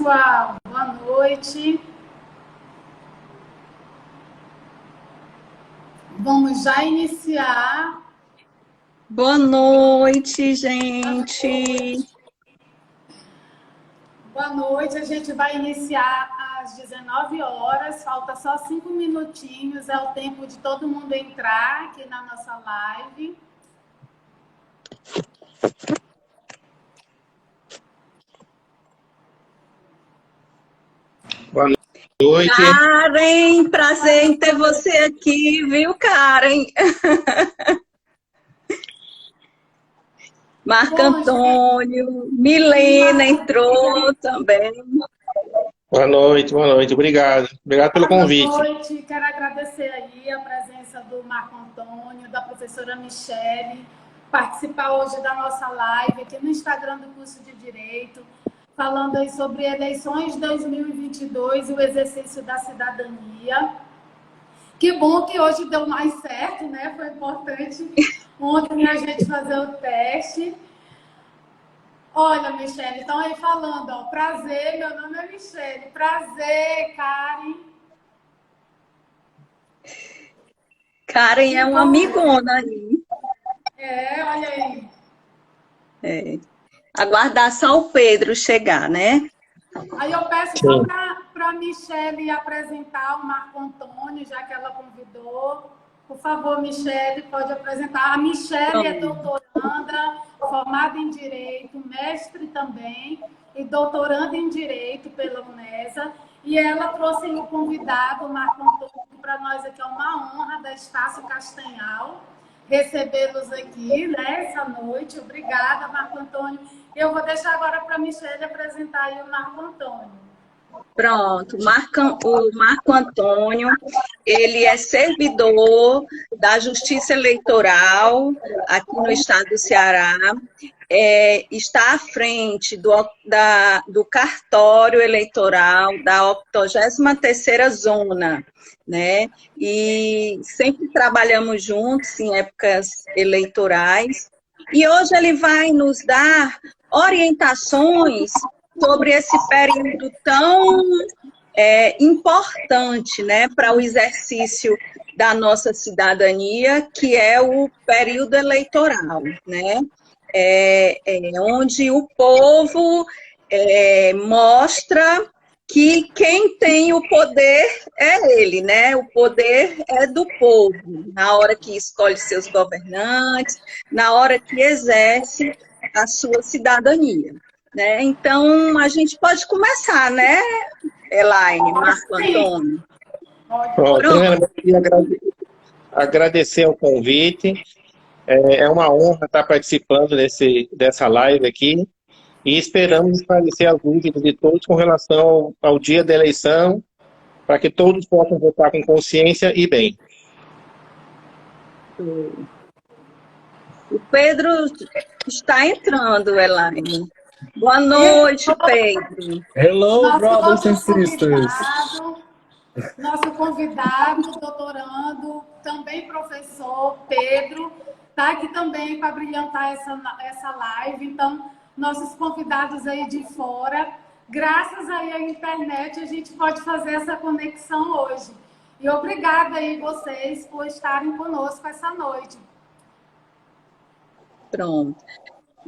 pessoal. Boa noite. Vamos já iniciar. Boa noite, gente. Boa noite. A gente vai iniciar às 19 horas. Falta só 5 minutinhos. É o tempo de todo mundo entrar aqui na nossa live. Boa noite. Karen, prazer em ter você aqui, viu, Karen? Marco Antônio, Milena entrou também. Boa noite. Obrigado pelo convite. Boa noite. Quero agradecer aí a presença do Marco Antônio, da professora Michele, participar hoje da nossa live aqui no Instagram do curso de Direito, falando aí sobre eleições 2022 e o exercício da cidadania. Que bom que hoje deu mais certo, né? Foi importante ontem a gente fazer o teste. Olha, Michele, estão aí falando, ó, prazer, meu nome é Michele. Prazer, Karen. Karen é uma amigona aí. Olha aí. Aguardar só o Pedro chegar, né? Aí eu peço só para a Michele apresentar o Marco Antônio, já que ela convidou. Por favor, Michele, pode apresentar. A Michele é doutoranda, formada em Direito, mestre também, e doutoranda em Direito pela UNESA. E ela trouxe o convidado, o Marco Antônio, para nós aqui. É uma honra da Estácio Castanhal recebê-los aqui, né, essa noite. Obrigada, Marco Antônio. Eu vou deixar agora para a Michele apresentar aí o Marco Antônio. Pronto, o Marco Antônio, ele é servidor da Justiça Eleitoral aqui no estado do Ceará, está à frente do cartório eleitoral da 83ª Zona, né? E sempre trabalhamos juntos em épocas eleitorais, e hoje ele vai nos dar orientações sobre esse período tão importante, né, para o exercício da nossa cidadania, que é o período eleitoral, né, onde o povo mostra que quem tem o poder é ele, né, o poder é do povo, na hora que escolhe seus governantes, na hora que exerce a sua cidadania. Né? Então, a gente pode começar, né, Elaine, Marco Antônio? Primeiramente, queria agradecer o convite. É uma honra estar participando dessa live aqui e esperamos esclarecer as dúvidas de todos com relação ao dia da eleição, para que todos possam votar com consciência e bem. O Pedro está entrando, Elaine. Boa noite, Pedro. Hello, brothers and sisters. Nosso convidado, doutorando, também professor, Pedro, está aqui também para brilhantar essa live. Então, nossos convidados aí de fora, graças aí à internet, a gente pode fazer essa conexão hoje. E obrigada aí vocês por estarem conosco essa noite. Pronto.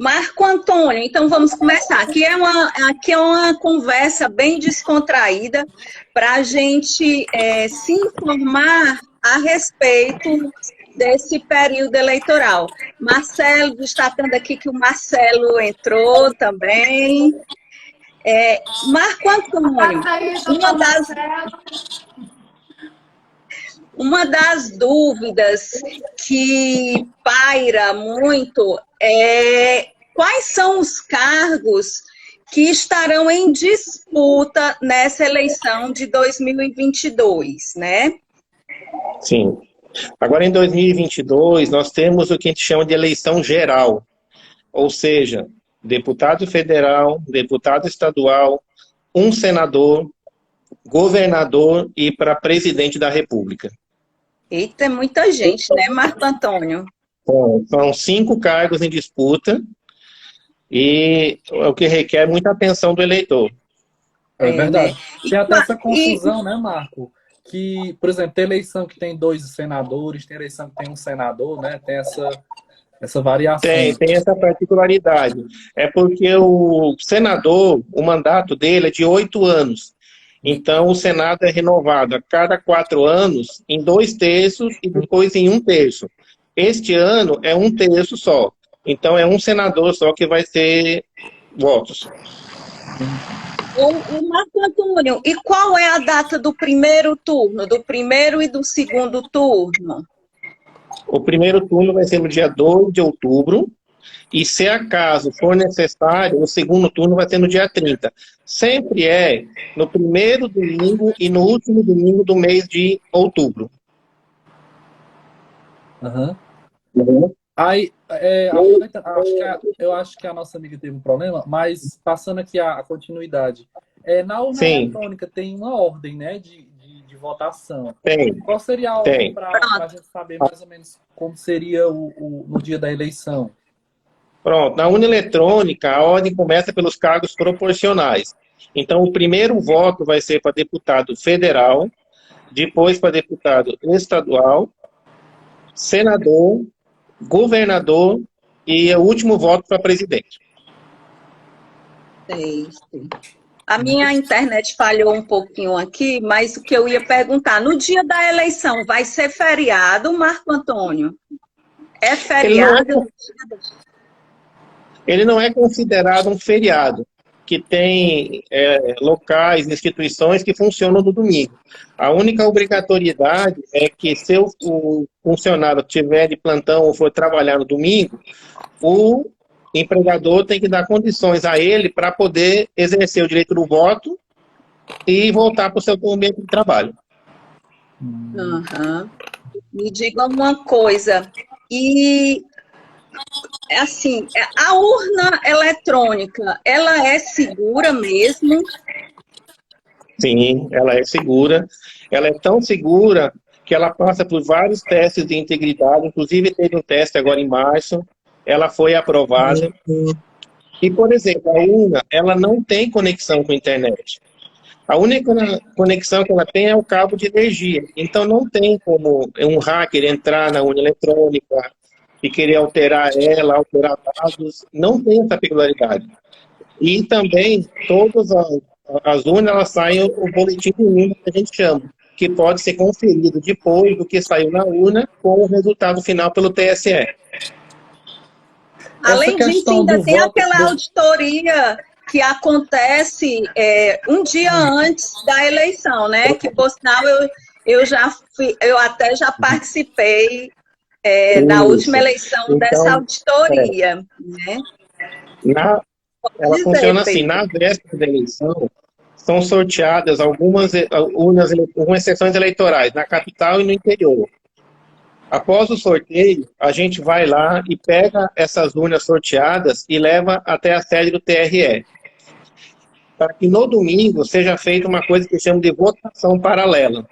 Marco Antônio, então vamos começar. Aqui é uma conversa bem descontraída para a gente se informar a respeito desse período eleitoral. Marcelo, destacando aqui que o Marcelo entrou também. Marco Antônio, uma das dúvidas que paira muito é quais são os cargos que estarão em disputa nessa eleição de 2022, né? Sim. Agora, em 2022, nós temos o que a gente chama de eleição geral, ou seja, deputado federal, deputado estadual, um senador, governador e para presidente da República. Eita, é muita gente, né, Marco Antônio? Bom, são 5 cargos em disputa e o que requer muita atenção do eleitor. É verdade. Né? Tem até essa confusão, né, Marco? Que, por exemplo, tem eleição que tem 2 senadores, tem eleição que tem um senador, né? Tem essa variação. Tem essa particularidade. É porque o senador, o mandato dele é de 8 anos. Então, o Senado é renovado a cada 4 anos em 2/3 e depois em 1/3. Este ano é 1/3 só. Então, é um senador só que vai ter votos. O Marco Antônio, e qual é a data do primeiro turno, do primeiro e do segundo turno? O primeiro turno vai ser no dia 2 de outubro. E se acaso for necessário, o segundo turno vai ser no dia 30. Sempre é no primeiro domingo e no último domingo do mês de outubro. Uhum. Uhum. Aí, eu acho que a nossa amiga teve um problema, mas passando aqui a continuidade. Na urna Sim. eletrônica tem uma ordem, né, de votação. Tem. Qual seria a ordem Tem. para a gente saber mais ou menos como seria no dia da eleição? Pronto. Na urna eletrônica, a ordem começa pelos cargos proporcionais. Então, o primeiro voto vai ser para deputado federal, depois para deputado estadual, senador, governador e o último voto para presidente. A minha internet falhou um pouquinho aqui, mas o que eu ia perguntar, no dia da eleição, vai ser feriado, Marco Antônio? É feriado? Ele não é considerado um feriado, que tem locais, instituições que funcionam no domingo. A única obrigatoriedade é que se o funcionário tiver de plantão ou for trabalhar no domingo, o empregador tem que dar condições a ele para poder exercer o direito do voto e voltar para o seu ambiente de trabalho. Uhum. Me diga uma coisa, e assim, a urna eletrônica, ela é segura mesmo? Sim, ela é segura. Ela é tão segura que ela passa por vários testes de integridade, inclusive teve um teste agora em março, ela foi aprovada. E, por exemplo, a urna, ela não tem conexão com a internet. A única conexão que ela tem é o cabo de energia. Então, não tem como um hacker entrar na urna eletrônica e querer alterar ela, alterar dados. Não tem essa peculiaridade. E também, todas as urnas, elas saem o boletim de urna, que a gente chama, que pode ser conferido depois do que saiu na urna com o resultado final pelo TSE. Além disso, ainda tem aquela auditoria que acontece um dia antes da eleição, né? Que, por sinal, eu até já participei na última eleição então, dessa auditoria. Né? Ela funciona assim, na véspera da eleição, são sorteadas algumas sessões eleitorais, na capital e no interior. Após o sorteio, a gente vai lá e pega essas urnas sorteadas e leva até a sede do TRE. Para que no domingo seja feita uma coisa que chama de votação paralela.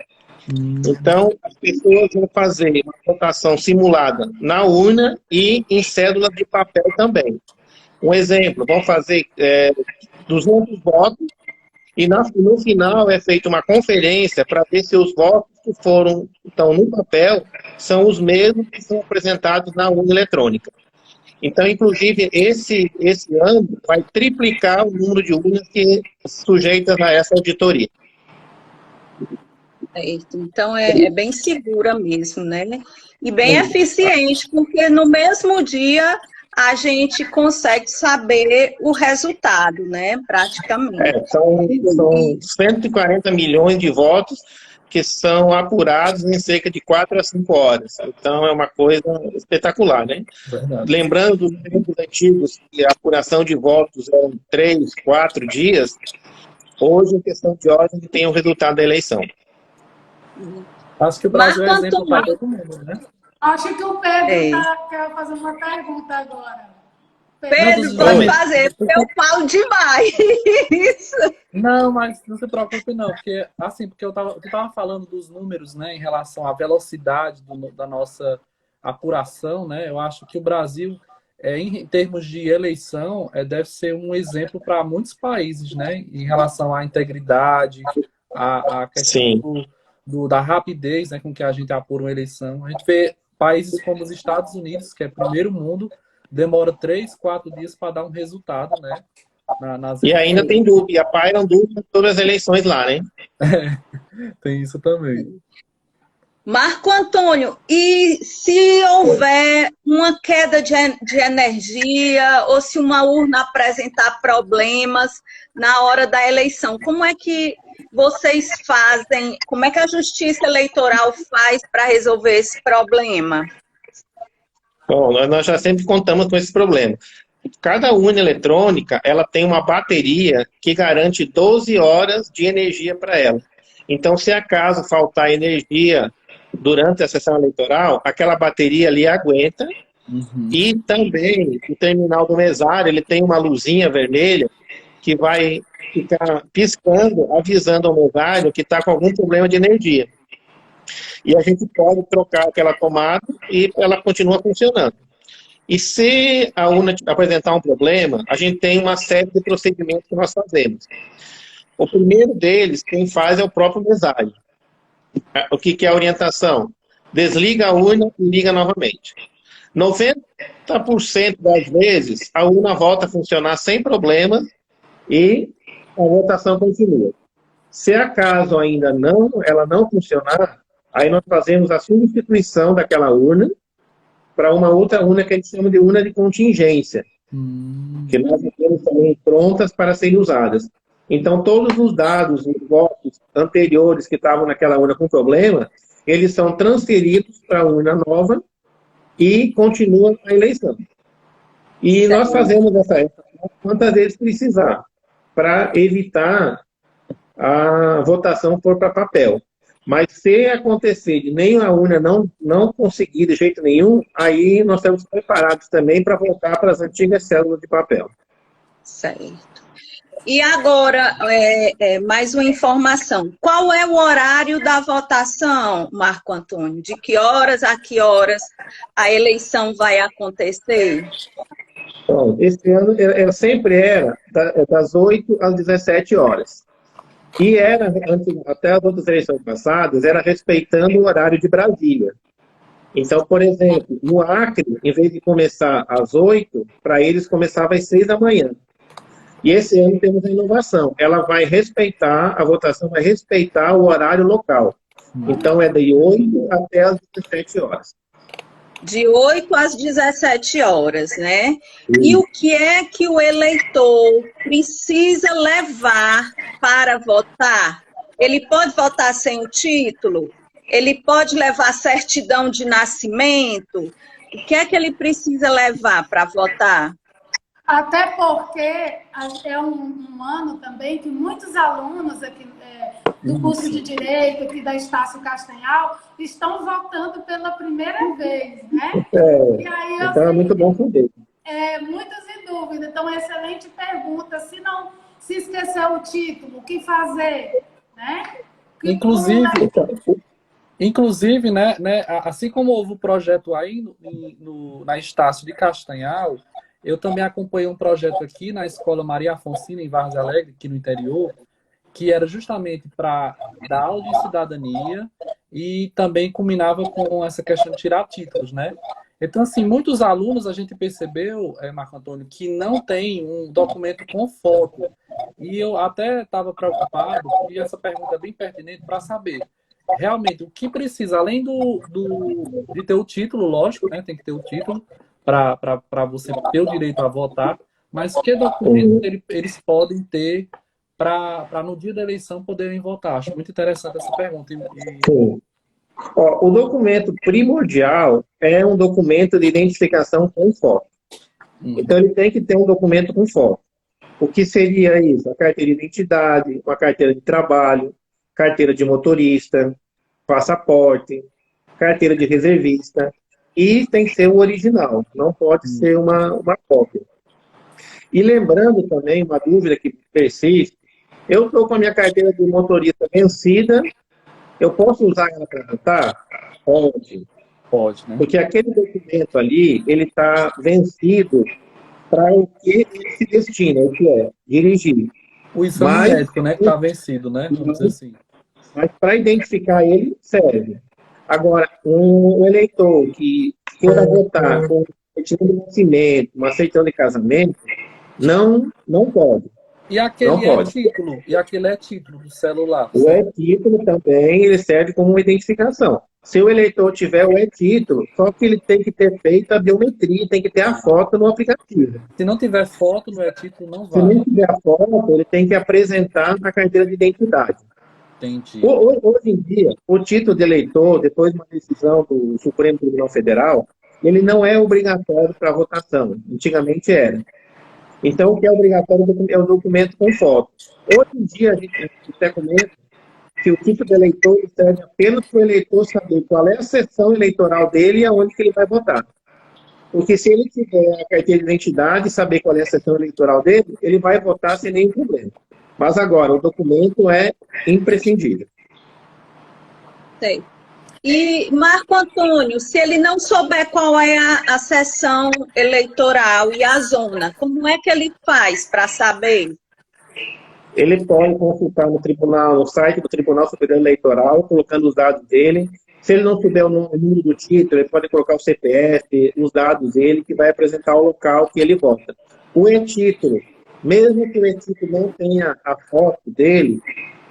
Então, as pessoas vão fazer uma votação simulada na urna e em cédula de papel também. Um exemplo, vão fazer 200 votos e no final é feita uma conferência para ver se os votos que estão no papel são os mesmos que são apresentados na urna eletrônica. Então, inclusive, esse ano vai triplicar o número de urnas que sujeitas a essa auditoria. Então, é bem segura mesmo, né? E bem eficiente, porque no mesmo dia a gente consegue saber o resultado, né? Praticamente. São 140 milhões de votos que são apurados em cerca de 4 a 5 horas. Então, é uma coisa espetacular, né? Verdade. Lembrando dos tempos antigos que a apuração de votos eram 3, 4 dias, hoje, em questão de horas, a gente tem o resultado da eleição. Acho que o Brasil é exemplo para todo mundo, né? Acho que o Pedro quer fazer uma pergunta agora. Pedro, pode fazer, porque eu falo demais. Não, mas não se preocupe não, porque assim, porque tu tava falando dos números, né, em relação à velocidade da nossa apuração, né? Eu acho que o Brasil em termos de eleição, deve ser um exemplo para muitos países, né? Em relação à integridade, à Sim. questão da rapidez, né, com que a gente apura uma eleição. A gente vê países como os Estados Unidos, que é primeiro mundo, demora 3, 4 dias para dar um resultado, né? Nas E ainda eleições. tem dúvida, pairam dúvida sobre as eleições lá, né? Tem isso também. Marco Antônio, e se houver uma queda de energia ou se uma urna apresentar problemas na hora da eleição, como é que vocês fazem, como é que a Justiça Eleitoral faz para resolver esse problema? Bom, nós já sempre contamos com esse problema. Cada urna eletrônica, ela tem uma bateria que garante 12 horas de energia para ela. Então, se acaso faltar energia durante a sessão eleitoral, aquela bateria ali aguenta. E também o terminal do mesário, ele tem uma luzinha vermelha que vai ficar piscando, avisando ao mesário que está com algum problema de energia. E a gente pode trocar aquela tomada e ela continua funcionando. E se a urna apresentar um problema, a gente tem uma série de procedimentos que nós fazemos. O primeiro deles, quem faz é o próprio mesário. O que é a orientação? Desliga a urna e liga novamente. 90% das vezes, a urna volta a funcionar sem problema e a votação continua. Se acaso ainda ela não funcionar, aí nós fazemos a substituição daquela urna para uma outra urna que a gente chama de urna de contingência, que nós temos também prontas para serem usadas. Então, todos os dados, os votos anteriores que estavam naquela urna com problema, eles são transferidos para a urna nova e continua a eleição. E nós fazemos essa quantas vezes precisar, para evitar a votação for para papel. Mas se acontecer de nem a urna não conseguir de jeito nenhum, aí nós estamos preparados também para voltar para as antigas células de papel. Certo. E agora, mais uma informação. Qual é o horário da votação, Marco Antônio? De que horas a que horas a eleição vai acontecer? Bom, esse ano sempre era das 8 às 17 horas. E era, até as outras eleições passadas, era respeitando o horário de Brasília. Então, por exemplo, no Acre, em vez de começar às 8, para eles começava às 6 da manhã. E esse ano temos a inovação. Ela vai respeitar, a votação vai respeitar o horário local. Então, é de 8 até as 17 horas. De 8 às 17 horas, né? E o que é que o eleitor precisa levar para votar? Ele pode votar sem o título? Ele pode levar certidão de nascimento? O que é que ele precisa levar para votar? Até porque é um ano também que muitos alunos aqui do curso de Direito, aqui da Estácio Castanhal, estão votando pela primeira vez, né? E aí, então assim, é muito bom saber. Muitos em dúvida. Então, excelente pergunta. Se esquecer o título, o que fazer? Né? Inclusive, né, assim como houve o projeto aí na Estácio de Castanhal, eu também acompanhei um projeto aqui na Escola Maria Afonsina, em Vargas Alegre, aqui no interior, que era justamente para dar aula de cidadania e também culminava com essa questão de tirar títulos, né? Então, assim, muitos alunos a gente percebeu, Marco Antônio, que não tem um documento com foto. E eu até estava preocupado, e essa pergunta é bem pertinente para saber realmente o que precisa, além de ter o título, lógico, né? Tem que ter o título para você ter o direito a votar, mas que documento eles podem ter para no dia da eleição poderem votar? Acho muito interessante essa pergunta. Sim. O documento primordial é um documento de identificação com foto. Então, ele tem que ter um documento com foto. O que seria isso? A carteira de identidade, uma carteira de trabalho, carteira de motorista, passaporte, carteira de reservista. E tem que ser o original, não pode ser uma cópia. E lembrando também, uma dúvida que persiste, eu estou com a minha carteira de motorista vencida, eu posso usar ela para votar? Pode, né? Porque aquele documento ali, ele está vencido para o que ele se destina, o que é dirigir. O exame médico, né, que está vencido, né? Vamos dizer assim. Mas para identificar ele, serve. Agora, um eleitor que queira votar com certidão de nascimento, uma certidão de casamento, não pode. E aquele Não pode. título? E aquele é título do celular? O e-título também, ele serve como uma identificação. Se o eleitor tiver o e-título, só que ele tem que ter feito a biometria, tem que ter a foto no aplicativo. Se não tiver foto no e-título, não Se vai. não tiver a foto, ele tem que apresentar na carteira de identidade. Entendi. Hoje em dia, o título de eleitor, depois de uma decisão do Supremo Tribunal Federal, ele não é obrigatório para votação. Antigamente era. Então, o que é obrigatório é o documento com foto. Hoje em dia, a gente até comenta que o título de eleitor serve apenas para o eleitor saber qual é a seção eleitoral dele e aonde que ele vai votar. Porque se ele tiver a carteira de identidade e saber qual é a seção eleitoral dele, ele vai votar sem nenhum problema. Mas agora, o documento é imprescindível. Sei. E, Marco Antônio, se ele não souber qual é a seção eleitoral e a zona, como é que ele faz para saber? Ele pode consultar no tribunal, no site do Tribunal Superior Eleitoral, colocando os dados dele. Se ele não souber o número do título, ele pode colocar o CPF, os dados dele, que vai apresentar o local que ele vota. O e-título, mesmo que o e-título não tenha a foto dele,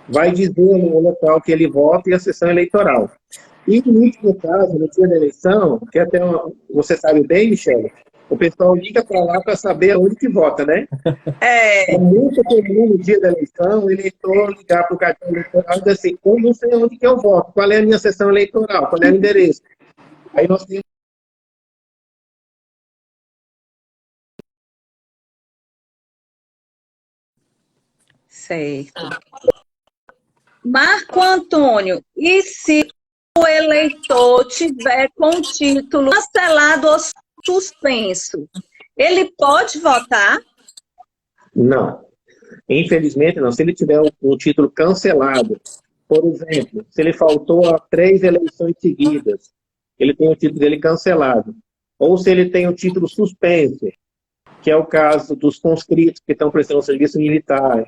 vai dizer o local que ele vota e a sessão eleitoral. E no último caso, no dia da eleição, que até você sabe bem, Michele, o pessoal liga para lá para saber aonde que vota, né? É muito comum no dia da eleição o eleitor ligar para o cartão eleitoral e dizer assim, eu não sei onde que eu voto, qual é a minha sessão eleitoral, qual é o endereço. Aí nós temos Certo. Marco Antônio, e se o eleitor tiver com o título cancelado ou suspenso, ele pode votar? Não. Infelizmente, não. Se ele tiver o título cancelado, por exemplo, se ele faltou a 3 eleições seguidas, ele tem o título dele cancelado. Ou se ele tem o título suspenso, que é o caso dos conscritos que estão prestando serviço militar,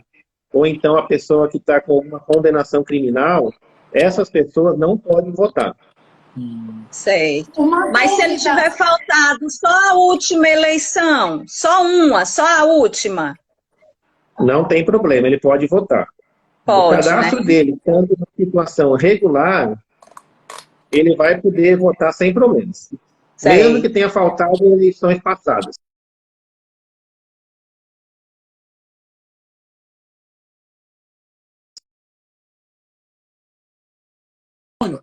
ou então a pessoa que está com alguma condenação criminal, essas pessoas não podem votar. Certo. Mas se ele tiver faltado só a última eleição, só a última? Não tem problema, ele pode votar. Pode, o cadastro né? dele, estando na situação regular, ele vai poder votar sem problemas. Certo. Mesmo que tenha faltado em eleições passadas.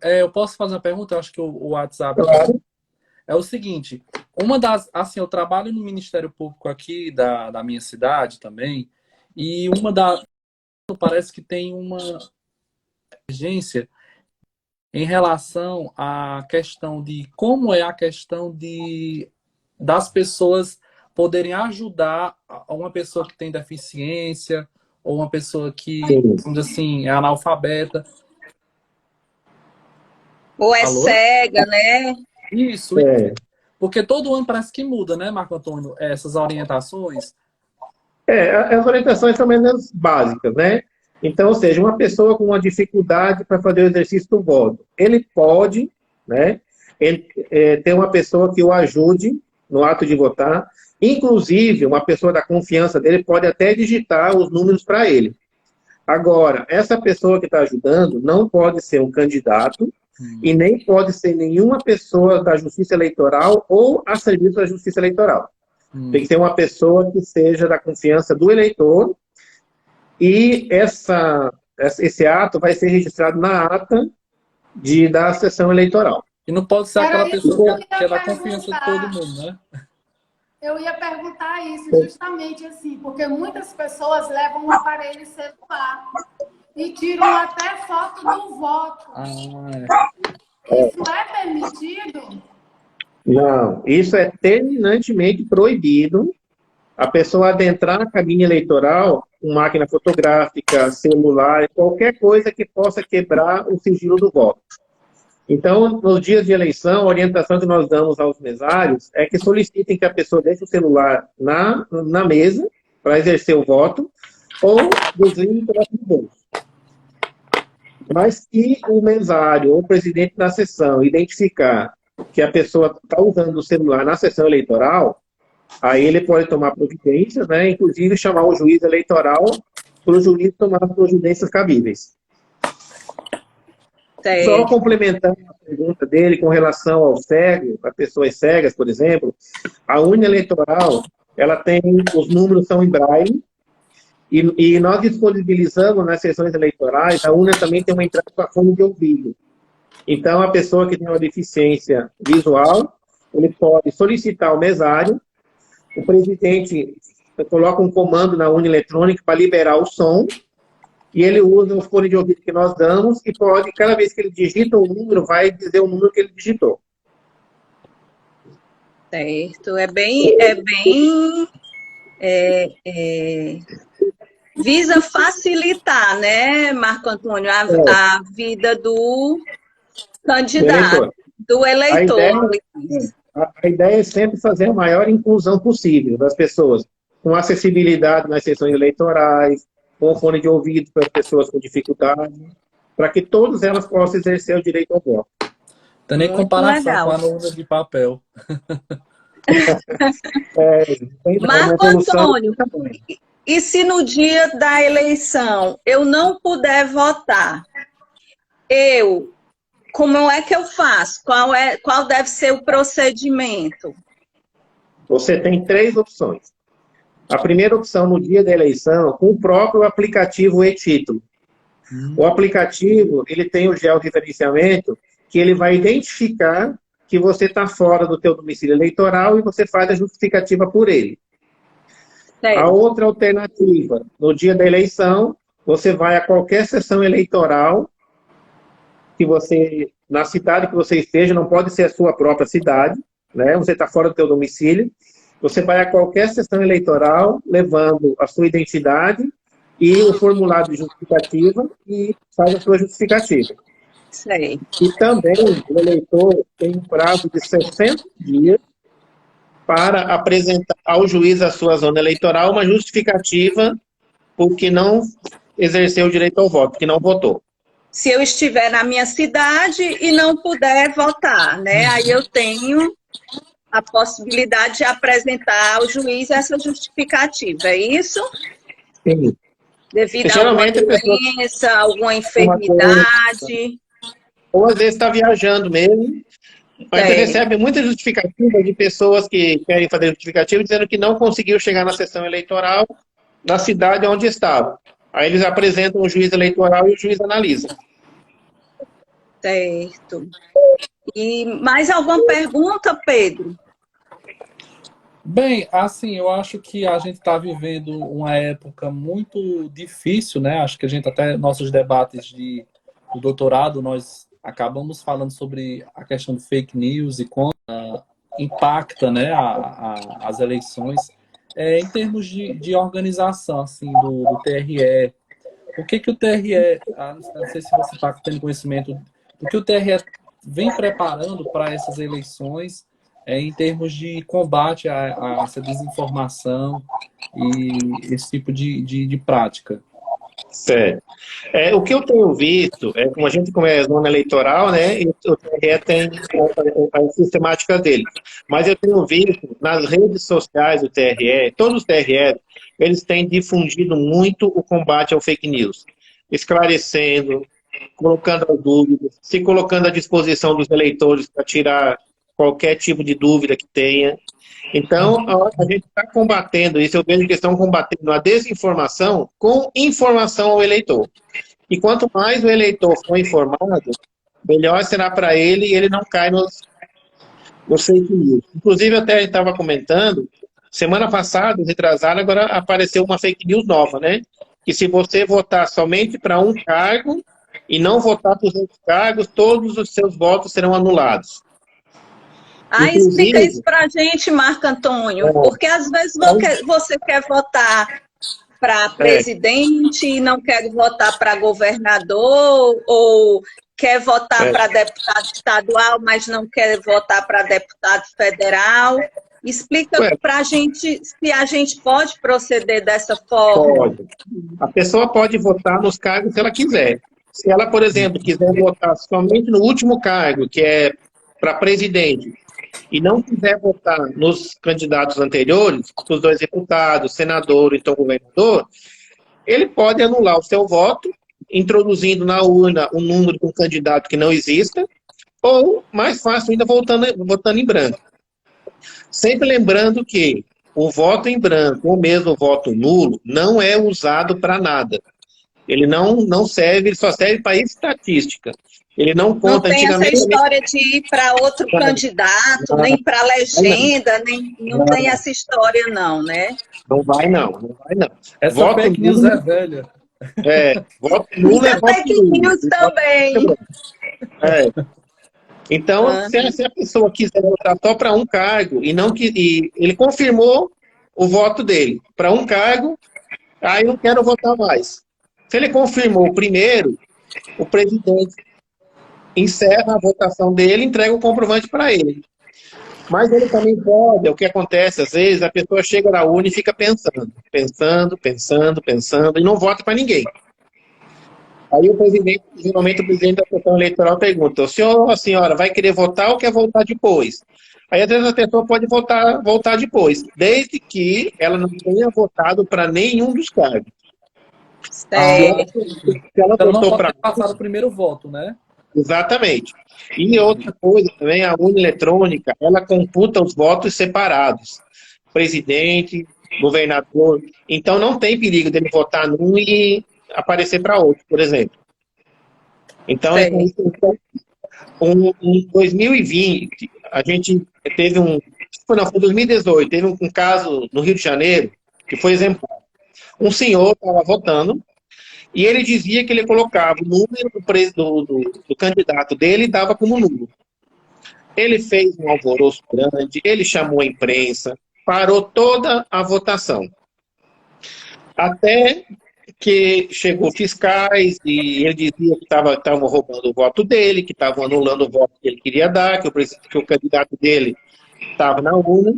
Eu posso fazer uma pergunta? Eu acho que o WhatsApp Claro. é o seguinte. Assim, eu trabalho no Ministério Público aqui da minha cidade também, e parece que tem uma urgência em relação à questão de como é a questão das pessoas poderem ajudar uma pessoa que tem deficiência ou uma pessoa que, vamos dizer assim, é analfabeta. Ou é Alô? cega, né? Isso, porque todo ano parece que muda, né, Marco Antônio, essas orientações? As orientações são menos básicas, né? Então, ou seja, uma pessoa com uma dificuldade para fazer o exercício do voto, ele pode, né, ter uma pessoa que o ajude no ato de votar, inclusive uma pessoa da confiança dele pode até digitar os números para ele. Agora, essa pessoa que está ajudando não pode ser um candidato e nem pode ser nenhuma pessoa da Justiça Eleitoral ou a serviço da Justiça Eleitoral. Tem que ser uma pessoa que seja da confiança do eleitor e esse ato vai ser registrado na ata da sessão eleitoral. E não pode ser aquela pessoa que é da perguntar. confiança de todo mundo, né? Eu ia perguntar isso justamente assim, porque muitas pessoas levam um aparelho celular e tiram até foto do voto. Isso é permitido? Não, isso é terminantemente proibido. A pessoa adentrar na cabine eleitoral com máquina fotográfica, celular, qualquer coisa que possa quebrar o sigilo do voto. Então, nos dias de eleição, a orientação que nós damos aos mesários é que solicitem que a pessoa deixe o celular na mesa para exercer o voto ou desligue e coloque no bolso. Mas se o mesário ou o presidente da sessão identificar que a pessoa está usando o celular na sessão eleitoral, aí ele pode tomar providências, né? Inclusive chamar o juiz eleitoral para o juiz tomar as providências cabíveis. Só complementando a pergunta dele com relação ao cego, a pessoas cegas, por exemplo, a urna eleitoral, ela tem, os números são em braille, e nós disponibilizamos nas sessões eleitorais, a urna também tem uma entrada para fone de ouvido. Então, a pessoa que tem uma deficiência visual, ele pode solicitar ao mesário, o presidente coloca um comando na urna eletrônica para liberar o som, e ele usa o fone de ouvido que nós damos e pode, cada vez que ele digita um número, vai dizer o número que ele digitou. Certo. Visa facilitar, né, Marco Antônio, a vida do candidato, do eleitor. A ideia é sempre fazer a maior inclusão possível das pessoas, com acessibilidade nas sessões eleitorais, com fone de ouvido para as pessoas com dificuldade, para que todas elas possam exercer o direito ao voto. Tem nem comparação com a urna de papel. Marco Antônio, e se no dia da eleição eu não puder votar, como é que eu faço? Qual deve ser o procedimento? Você tem 3 opções. A primeira opção, no dia da eleição, com o próprio aplicativo e-título. O aplicativo, ele tem o georreferenciamento, que ele vai identificar que você está fora do teu domicílio eleitoral e você faz a justificativa por ele. Certo. A outra alternativa, no dia da eleição, você vai a qualquer sessão eleitoral, na cidade que você esteja, não pode ser a sua própria cidade, né? Você está fora do teu domicílio, você vai a qualquer sessão eleitoral, levando a sua identidade e o formulário de justificativa e faz a sua justificativa. Sei. E também o eleitor tem um prazo de 60 dias para apresentar ao juiz da sua zona eleitoral uma justificativa porque não exerceu o direito ao voto, porque não votou. Se eu estiver na minha cidade e não puder votar, né? Aí eu tenho a possibilidade de apresentar ao juiz essa justificativa, é isso? Sim. Devido a alguma doença, alguma enfermidade. Ou às vezes está viajando mesmo, mas você recebe muita justificativa de pessoas que querem fazer justificativa dizendo que não conseguiu chegar na sessão eleitoral na cidade onde estava. Aí eles apresentam o juiz eleitoral e o juiz analisa. Certo. E mais alguma pergunta, Pedro? Bem, assim, eu acho que a gente está vivendo uma época muito difícil, né? Acho que a gente até, nossos debates do doutorado, nós acabamos falando sobre a questão do fake news e como impacta, né, as eleições. Em termos de organização, assim, do TRE, o que o TRE, não sei se você está tendo conhecimento, o que o TRE vem preparando para essas eleições, em termos de combate a essa desinformação e esse tipo de prática? Certo. O que eu tenho visto, como a gente começa zona eleitoral, né, e o TRE tem a sistemática dele. Mas eu tenho visto nas redes sociais do TRE, todos os TRE, eles têm difundido muito o combate ao fake news, esclarecendo, colocando as dúvidas, se colocando à disposição dos eleitores para tirar qualquer tipo de dúvida que tenha. Então, a gente está combatendo isso, eu vejo que estão combatendo a desinformação com informação ao eleitor. E quanto mais o eleitor for informado, melhor será para ele e ele não cai nos fake news. Inclusive, até a gente estava comentando, semana passada, retrasada, agora apareceu uma fake news nova, né? Que se você votar somente para um cargo e não votar para os outros cargos, todos os seus votos serão anulados. Explica isso pra gente, Marco Antônio, porque às vezes você quer votar para presidente e não quer votar para governador, ou quer votar para deputado estadual, mas não quer votar para deputado federal. Explica para a gente se a gente pode proceder dessa forma. Pode. A pessoa pode votar nos cargos que ela quiser. Se ela, por exemplo, quiser votar somente no último cargo, que é para presidente, e não quiser votar nos candidatos anteriores, os 2 deputados, senador e então governador, ele pode anular o seu voto, introduzindo na urna um número de um candidato que não exista, ou, mais fácil ainda, votando em branco. Sempre lembrando que o voto em branco, ou mesmo o voto nulo, não é usado para nada. Ele não serve, ele só serve para estatística. Ele não conta não tem essa antigamente. história de ir para outro candidato, nem para legenda, não tem essa história não, né? Não vai não. Essa voto fake news nulo, é velha. Voto nulo é voto fake nulo. news também. Então, se a pessoa quiser votar só para um cargo e ele confirmou o voto dele para um cargo, aí não quero votar mais. Se ele confirmou o primeiro, o presidente encerra a votação dele e entrega o comprovante para ele. Mas ele também pode, o que acontece às vezes, a pessoa chega na urna e fica pensando, e não vota para ninguém. Aí o presidente, geralmente o presidente da sessão eleitoral pergunta: o senhor ou a senhora vai querer votar ou quer voltar depois? Aí às vezes a pessoa pode voltar depois, desde que ela não tenha votado para nenhum dos cargos. Se ela Então não votou pode para ter passado o primeiro voto, né? Exatamente. E outra coisa também, a urna eletrônica, ela computa os votos separados. Presidente, governador. Então não tem perigo dele votar num e aparecer para outro, por exemplo. Então, em 2020, a gente teve foi 2018, teve um caso no Rio de Janeiro que foi exemplar. Um senhor estava votando e ele dizia que ele colocava o número do candidato dele e dava como nulo. Ele fez um alvoroço grande, ele chamou a imprensa, parou toda a votação. Até que chegou fiscais e ele dizia que estavam roubando o voto dele, que estavam anulando o voto que ele queria dar, que o candidato dele estava na urna,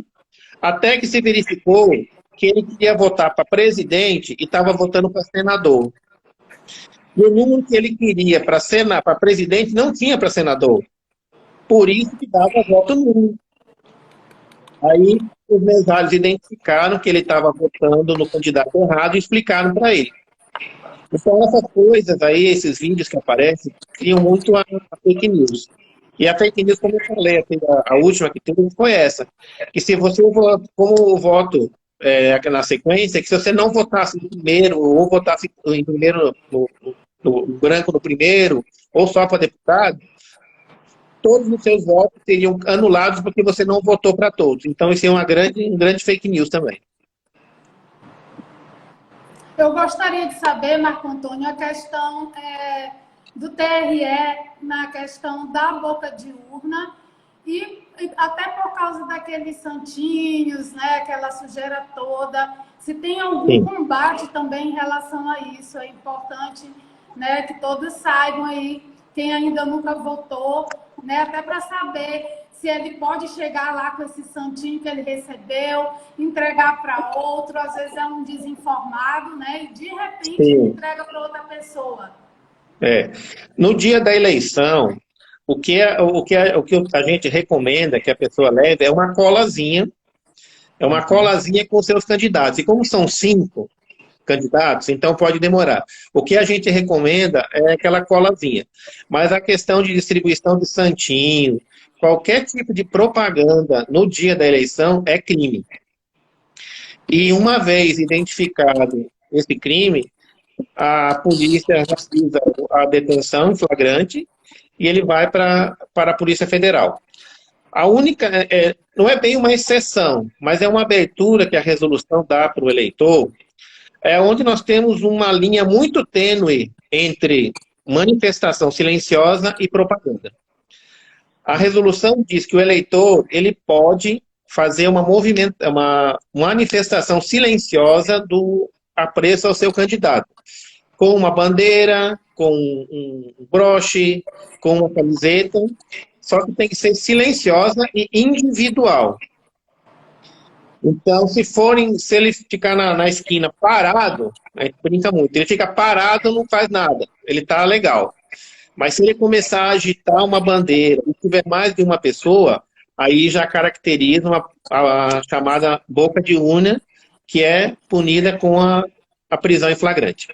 até que se verificou que ele queria votar para presidente e estava votando para senador. E o número que ele queria para presidente não tinha para senador. Por isso que dava voto nulo. Aí os mesários identificaram que ele estava votando no candidato errado e explicaram para ele. Então essas coisas aí, esses vídeos que aparecem, criam muito a fake news. E a fake news, como eu falei, a última que teve foi essa. Que se você, como o voto na sequência, que se você não votasse no primeiro, ou votasse em primeiro no branco no primeiro, ou só para deputado, todos os seus votos seriam anulados porque você não votou para todos. Então isso é um grande fake news também. Eu gostaria de saber, Marco Antônio, a questão do TRE na questão da boca de urna e até por causa daqueles santinhos, né, aquela sujeira toda, se tem algum combate também em relação a isso. É importante, né, que todos saibam aí, quem ainda nunca votou, né, até para saber se ele pode chegar lá com esse santinho que ele recebeu, entregar para outro, às vezes é um desinformado, né, e de repente entrega para outra pessoa. No dia da eleição, o que a gente recomenda que a pessoa leve é uma colazinha, com seus candidatos. E como são 5 candidatos, então pode demorar. O que a gente recomenda é aquela colazinha. Mas a questão de distribuição de santinho, qualquer tipo de propaganda no dia da eleição é crime. E uma vez identificado esse crime, a polícia realiza a detenção em flagrante e ele vai para a Polícia Federal. A única, não é bem uma exceção, mas é uma abertura que a resolução dá para o eleitor, onde nós temos uma linha muito tênue entre manifestação silenciosa e propaganda. A resolução diz que o eleitor ele pode fazer uma manifestação silenciosa do apreço ao seu candidato. com uma bandeira, com um broche, com uma camiseta, só que tem que ser silenciosa e individual. Então, se ele ficar na esquina parado, a gente brinca muito, ele fica parado, não faz nada, ele tá legal. Mas se ele começar a agitar uma bandeira, e tiver mais de uma pessoa, aí já caracteriza a chamada boca de urna, que é punida com a prisão em flagrante.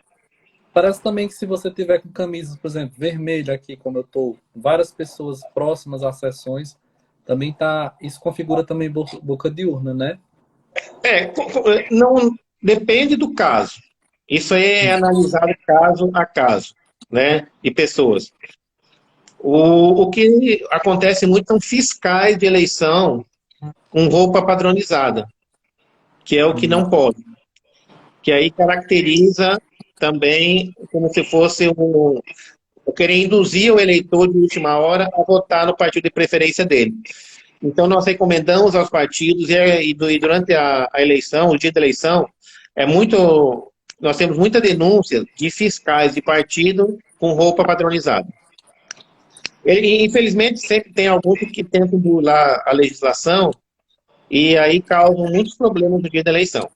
Parece também que se você tiver com camisas, por exemplo, vermelha aqui, como eu estou, várias pessoas próximas às sessões, também tá, isso configura também boca de urna, né? Não depende do caso. Isso aí é analisado caso a caso, né? De pessoas. O que acontece muito são fiscais de eleição com roupa padronizada, que é o que não pode. Que aí caracteriza também como se fosse querer induzir o eleitor de última hora a votar no partido de preferência dele. Então, nós recomendamos aos partidos, e durante a eleição, o dia da eleição, nós temos muita denúncia de fiscais de partido com roupa padronizada. Infelizmente, sempre tem alguns que tentam burlar a legislação e aí causam muitos problemas no dia da eleição.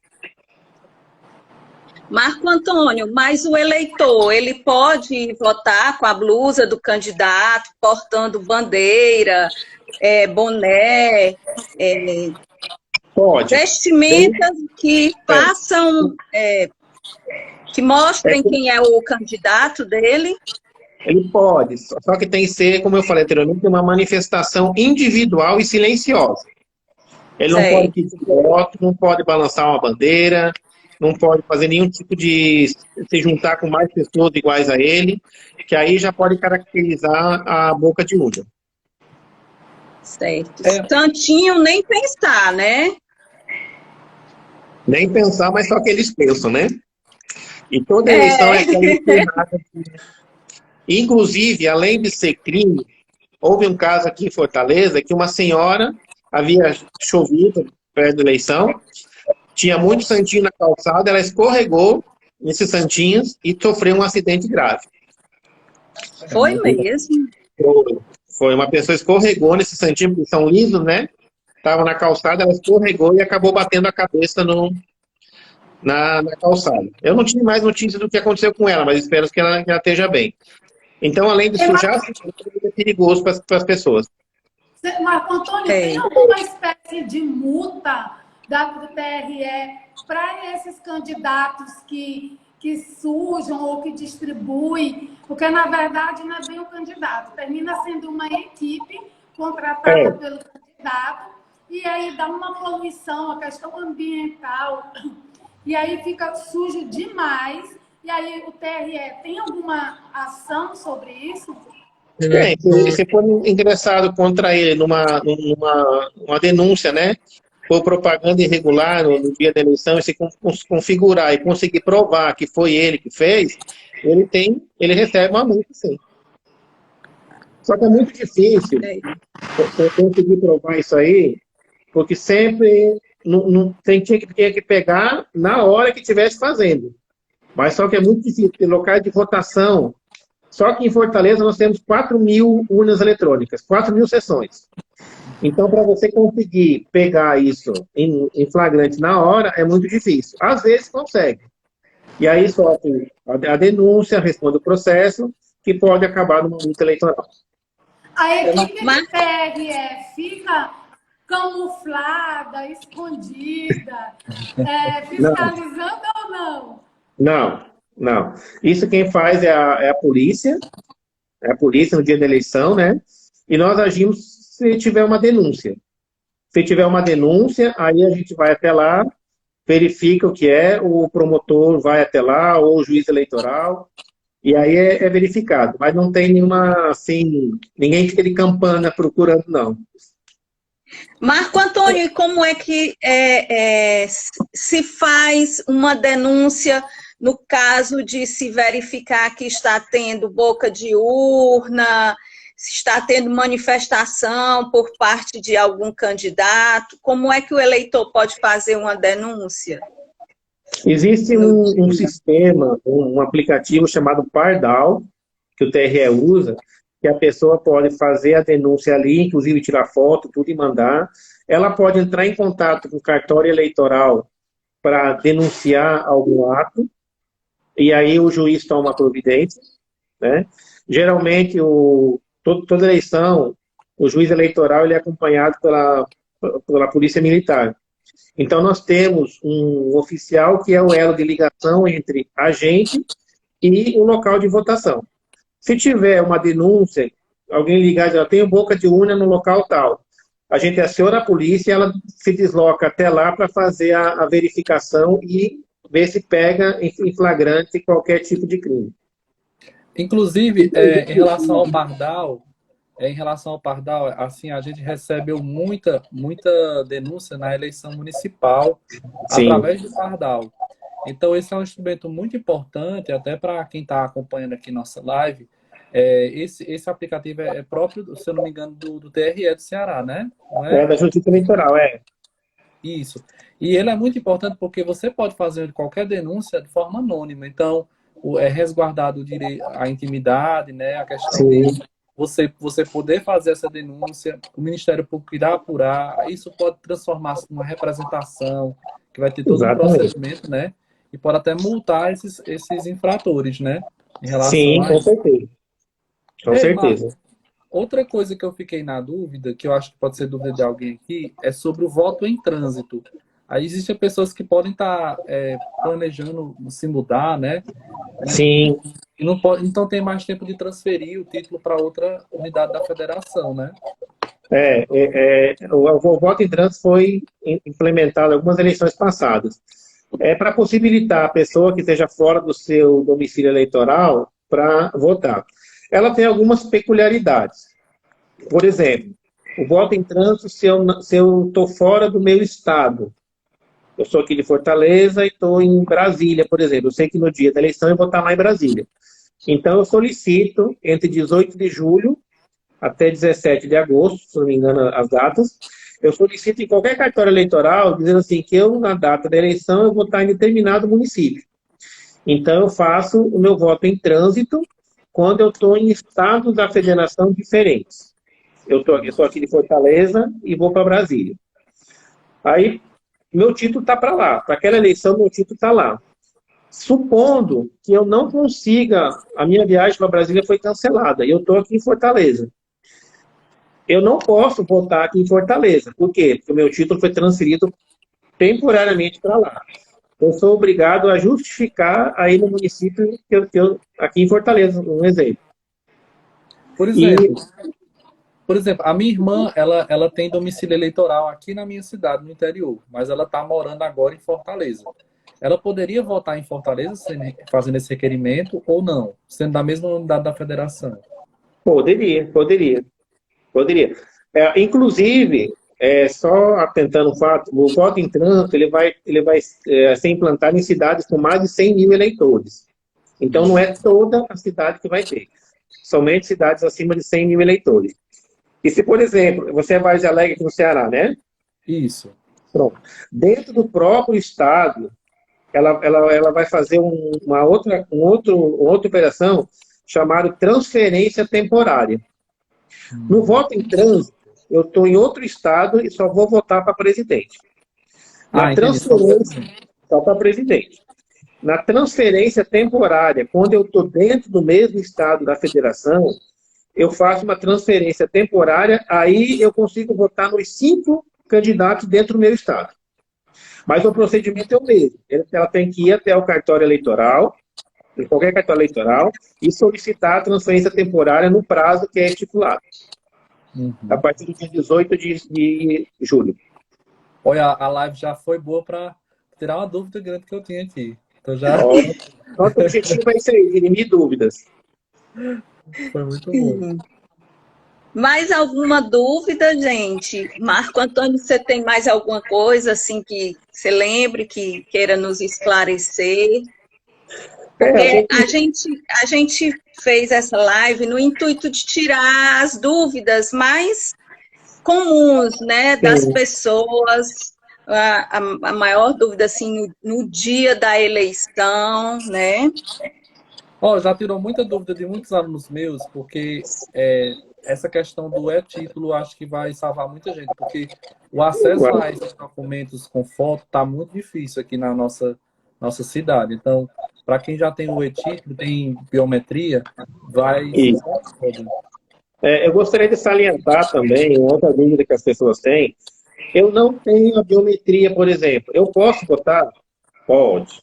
Marco Antônio, mas o eleitor, ele pode votar com a blusa do candidato, portando bandeira, boné, Pode. vestimentas que façam, que mostrem quem é o candidato dele? Ele pode, só que tem que ser, como eu falei anteriormente, uma manifestação individual e silenciosa. Ele não pode pedir voto, não pode balançar uma bandeira, não pode fazer nenhum tipo de se juntar com mais pessoas iguais a ele, que aí já pode caracterizar a boca de urna. Certo. Santinho nem pensar, né? Nem pensar, mas só que eles pensam, né? E toda eleição é encerrada. Inclusive, além de ser crime, houve um caso aqui em Fortaleza que uma senhora havia chovido perto da eleição, tinha muito santinho na calçada, ela escorregou nesses santinhos e sofreu um acidente grave. Foi mesmo? Foi. Uma pessoa escorregou nesses santinhos, porque são lisos, né? Estava na calçada, ela escorregou e acabou batendo a cabeça na calçada. Eu não tive mais notícia do que aconteceu com ela, mas espero que ela esteja bem. Então, além de sujar, é perigoso para as pessoas. Marco Antônio, tem alguma espécie de multa do TRE para esses candidatos que sujam ou que distribuem? Porque, na verdade, não é bem um candidato. Termina sendo uma equipe contratada pelo candidato e aí dá uma poluição, a questão ambiental, e aí fica sujo demais. E aí o TRE tem alguma ação sobre isso? Se for ingressado contra ele numa denúncia, né? For propaganda irregular no dia da eleição, e se configurar e conseguir provar que foi ele que fez, ele recebe uma multa, sim. Só que é muito difícil conseguir provar isso aí, porque sempre tinha que pegar na hora que estivesse fazendo. Mas só que é muito difícil, ter locais de votação. Só que em Fortaleza nós temos 4.000 urnas eletrônicas, 4.000 sessões. Então, para você conseguir pegar isso em flagrante na hora, é muito difícil. Às vezes consegue. E aí sofre a denúncia, responde o processo, que pode acabar numa multa eleitoral. A equipe do TRE fica camuflada, escondida, fiscalizando ou não? Não. Isso quem faz é a polícia. É a polícia no dia da eleição, né? E nós agimos se tiver uma denúncia. Se tiver uma denúncia, aí a gente vai até lá, verifica o que é, o promotor vai até lá, ou o juiz eleitoral, e aí é verificado. Mas não tem nenhuma, assim, ninguém fica de campana procurando, não. Marco Antônio, e como é que se faz uma denúncia no caso de se verificar que está tendo boca de urna, se está tendo manifestação por parte de algum candidato? Como é que o eleitor pode fazer uma denúncia? Existe um sistema, um aplicativo chamado Pardal, que o TRE usa, que a pessoa pode fazer a denúncia ali, inclusive tirar foto, tudo e mandar. Ela pode entrar em contato com o cartório eleitoral para denunciar algum ato, e aí o juiz toma providência, né? Geralmente, toda eleição, o juiz eleitoral ele é acompanhado pela Polícia Militar. Então, nós temos um oficial que é o elo de ligação entre a gente e o local de votação. Se tiver uma denúncia, alguém ligar e dizer, eu tenho boca de urna no local tal, a gente aciona a polícia e ela se desloca até lá para fazer a verificação e ver se pega em flagrante qualquer tipo de crime. Inclusive, em relação ao Pardal, assim, a gente recebeu muita denúncia na eleição municipal através do Pardal. Então, esse é um instrumento muito importante, até para quem está acompanhando aqui nossa live. Esse aplicativo é próprio, se eu não me engano, do TRE do Ceará, né? Não é? Da Justiça Eleitoral, Isso. E ele é muito importante porque você pode fazer qualquer denúncia de forma anônima. Então, é resguardado o direito à intimidade, né? A questão de você poder fazer essa denúncia, o Ministério Público irá apurar, isso pode transformar-se numa representação, que vai ter todo um procedimento, né? E pode até multar esses infratores, né? Em relação a com certeza. Com certeza. Marcos, outra coisa que eu fiquei na dúvida, que eu acho que pode ser dúvida de alguém aqui, é sobre o voto em trânsito. Aí existem pessoas que podem estar planejando se mudar, né? Sim. E não pode, então tem mais tempo de transferir o título para outra unidade da federação, né? O voto em trânsito foi implementado em algumas eleições passadas. Para possibilitar a pessoa que esteja fora do seu domicílio eleitoral para votar. Ela tem algumas peculiaridades. Por exemplo, o voto em trânsito, se eu estou fora do meu estado, eu sou aqui de Fortaleza e estou em Brasília, por exemplo. Eu sei que no dia da eleição eu vou estar lá em Brasília. Então, eu solicito, entre 18 de julho até 17 de agosto, se não me engano as datas, eu solicito em qualquer cartório eleitoral, dizendo assim, que eu, na data da eleição, eu vou estar em determinado município. Então, eu faço o meu voto em trânsito quando eu estou em estados da federação diferentes. Eu estou aqui de Fortaleza e vou para Brasília. Aí, meu título está para lá. Para aquela eleição, meu título está lá. Supondo que eu não consiga, a minha viagem para Brasília foi cancelada, e eu estou aqui em Fortaleza. Eu não posso votar aqui em Fortaleza. Por quê? Porque o meu título foi transferido temporariamente para lá. Eu sou obrigado a justificar aí no município aqui em Fortaleza, um exemplo. Por exemplo, a minha irmã, ela tem domicílio eleitoral aqui na minha cidade, no interior, mas ela está morando agora em Fortaleza. Ela poderia votar em Fortaleza fazendo esse requerimento ou não, sendo da mesma unidade da federação? Poderia. Inclusive, só atentando o fato, o voto em trânsito ele vai ser implantado em cidades com mais de 100 mil eleitores. Então, não é toda a cidade que vai ter. Somente cidades acima de 100 mil eleitores. E se, por exemplo, você é Vargem Alegre aqui no Ceará, né? Isso. Pronto. Dentro do próprio estado, ela vai fazer uma outra operação chamada transferência temporária. No voto em trânsito, eu estou em outro estado e só vou votar para presidente. Na transferência, só para presidente. Na transferência temporária, quando eu estou dentro do mesmo estado da federação, eu faço uma transferência temporária, aí eu consigo votar nos 5 candidatos dentro do meu estado. Mas o procedimento é o mesmo. Ela tem que ir até o cartório eleitoral, em qualquer cartório eleitoral, e solicitar a transferência temporária no prazo que é estipulado. A partir do dia 18 de julho. Olha, a live já foi boa para tirar uma dúvida grande que eu tinha aqui. Então já... Nosso objetivo é isso aí, dirimir dúvidas. Foi muito bom. Mais alguma dúvida, gente? Marco Antônio, você tem mais alguma coisa assim que você lembre, que queira nos esclarecer? Porque a gente fez essa live no intuito de tirar as dúvidas mais comuns, né, das pessoas, a maior dúvida, assim, no dia da eleição, né? Ó, já tirou muita dúvida de muitos alunos meus, porque essa questão do e-título acho que vai salvar muita gente, porque o acesso a esses documentos com foto está muito difícil aqui na nossa cidade. Então, para quem já tem o e-título, tem biometria, vai ser Isso. Eu gostaria de salientar também uma outra dúvida que as pessoas têm. Eu não tenho a biometria, por exemplo. Eu posso votar? Pode.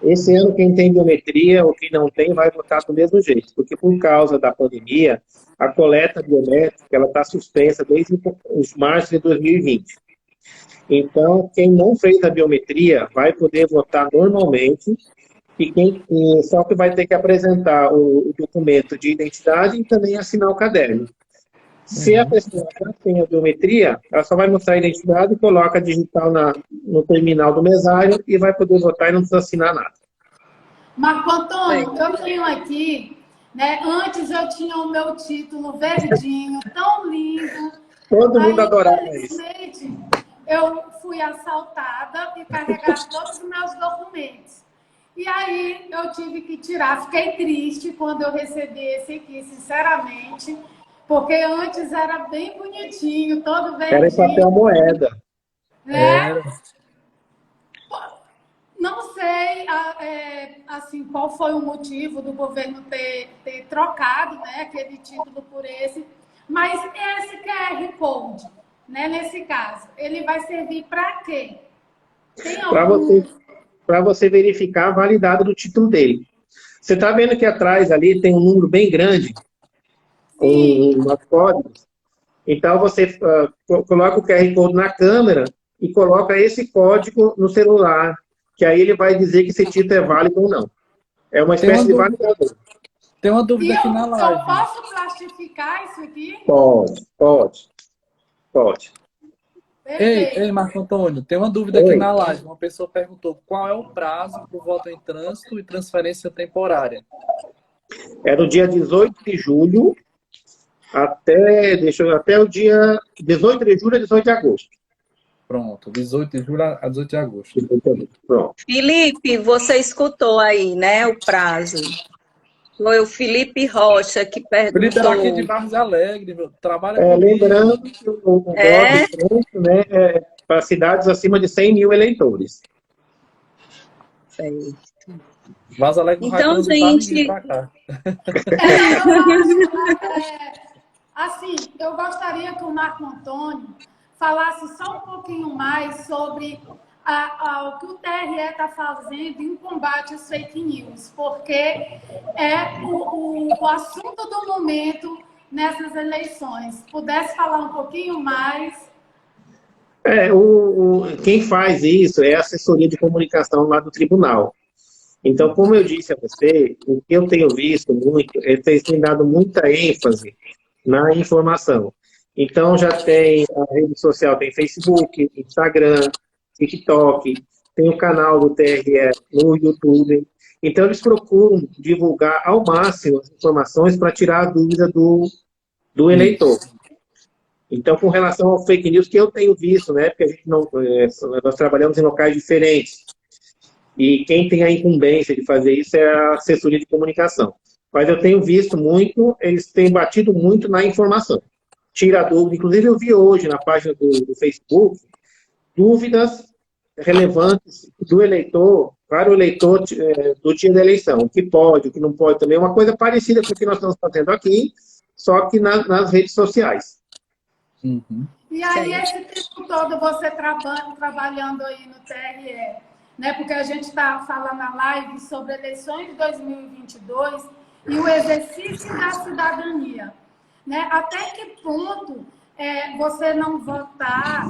Esse ano, quem tem biometria ou quem não tem, vai votar do mesmo jeito, porque por causa da pandemia, a coleta biométrica ela está suspensa desde os março de 2020. Então, quem não fez a biometria vai poder votar normalmente, só que vai ter que apresentar o documento de identidade e também assinar o caderno. Se a pessoa já tem a biometria, ela só vai mostrar a identidade e coloca digital no terminal do mesário e vai poder votar e não precisa assinar nada. Marco Antônio, eu tenho aqui, né? Antes eu tinha o meu título verdinho, tão lindo. Todo mundo adorava isso. Eu fui assaltada e carregaram todos os meus documentos. E aí eu tive que tirar. Fiquei triste quando eu recebi esse aqui, sinceramente. Porque antes era bem bonitinho, todo verdinho. Era em papel moeda. Né? Não sei assim, qual foi o motivo do governo ter trocado, né, aquele título por esse, mas esse QR Code, né, nesse caso, ele vai servir para quê? Para você verificar a validade do título dele. Você está vendo que atrás ali tem um número bem grande, umas códigos. Então, você coloca o QR Code na câmera e coloca esse código no celular, que aí ele vai dizer que esse título é válido ou não. É uma espécie de validador. Tem uma dúvida aqui na live. Eu posso plastificar isso aqui? Pode. Ei, Marco Antônio, tem uma dúvida aqui na live. Uma pessoa perguntou qual é o prazo para o voto em trânsito e transferência temporária. É do dia 18 de julho até o dia 18 de julho a 18 de agosto. Pronto, 18 de julho a 18 de agosto. Pronto. Felipe, você escutou aí, né, o prazo. Foi o Felipe Rocha que perguntou. Felipe era aqui de Vargas Alegre, meu, trabalha comigo. Lembrando que o voto em trânsito, né, é para cidades acima de 100 mil eleitores. Certo. Vargas Alegre não então, vai gente... pra cá. Assim, eu gostaria que o Marco Antônio falasse só um pouquinho mais sobre o que o TRE está fazendo em combate às fake news, porque é o assunto do momento nessas eleições. Pudesse falar um pouquinho mais? Quem faz isso é a assessoria de comunicação lá do tribunal. Então, como eu disse a você, o que eu tenho visto muito, eles têm dado muita ênfase na informação. Então, já tem a rede social, tem Facebook, Instagram, TikTok, tem o canal do TRE no YouTube. Então, eles procuram divulgar ao máximo as informações para tirar a dúvida do eleitor. Então, com relação ao fake news, que eu tenho visto, né, porque a gente nós trabalhamos em locais diferentes, e quem tem a incumbência de fazer isso é a assessoria de comunicação. Mas eu tenho visto muito, eles têm batido muito na informação. Tira a dúvida. Inclusive, eu vi hoje na página do Facebook dúvidas relevantes do eleitor, para o eleitor do dia da eleição. O que pode, o que não pode também. Uma coisa parecida com o que nós estamos fazendo aqui, só que nas redes sociais. Uhum. E aí, esse tempo todo, você trabalhando aí no TRE, né? Porque a gente está falando na live sobre eleições de 2022 e o exercício da cidadania. Né? Até que ponto você não votar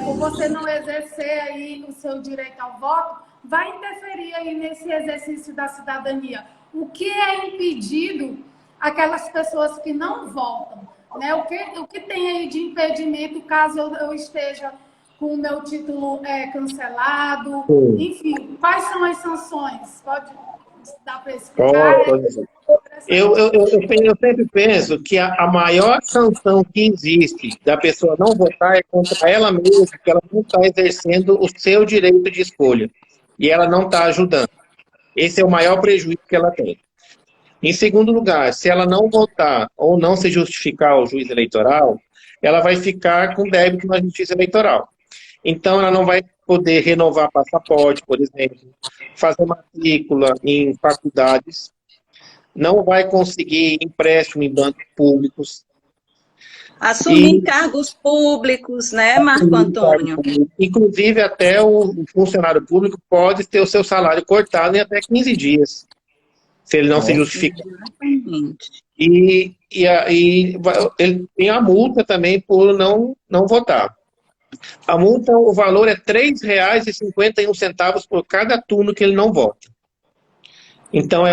ou você não exercer aí o seu direito ao voto vai interferir aí nesse exercício da cidadania? O que é impedido aquelas pessoas que não votam? Né? O que tem aí de impedimento caso eu esteja com o meu título cancelado? Enfim, quais são as sanções? Pode dar para explicar? Eu sempre penso que a maior sanção que existe da pessoa não votar é contra ela mesma, que ela não está exercendo o seu direito de escolha. E ela não está ajudando. Esse é o maior prejuízo que ela tem. Em segundo lugar, se ela não votar ou não se justificar ao juiz eleitoral, ela vai ficar com débito na justiça eleitoral. Então, ela não vai poder renovar passaporte, por exemplo, fazer matrícula em faculdades, não vai conseguir empréstimo em bancos públicos. Assumir cargos públicos, né, Marco Antônio? Inclusive, até o funcionário público pode ter o seu salário cortado em até 15 dias, se ele não se justificar. E ele tem a multa também por não votar. A multa, o valor é R$ 3,51 por cada turno que ele não vota. Então,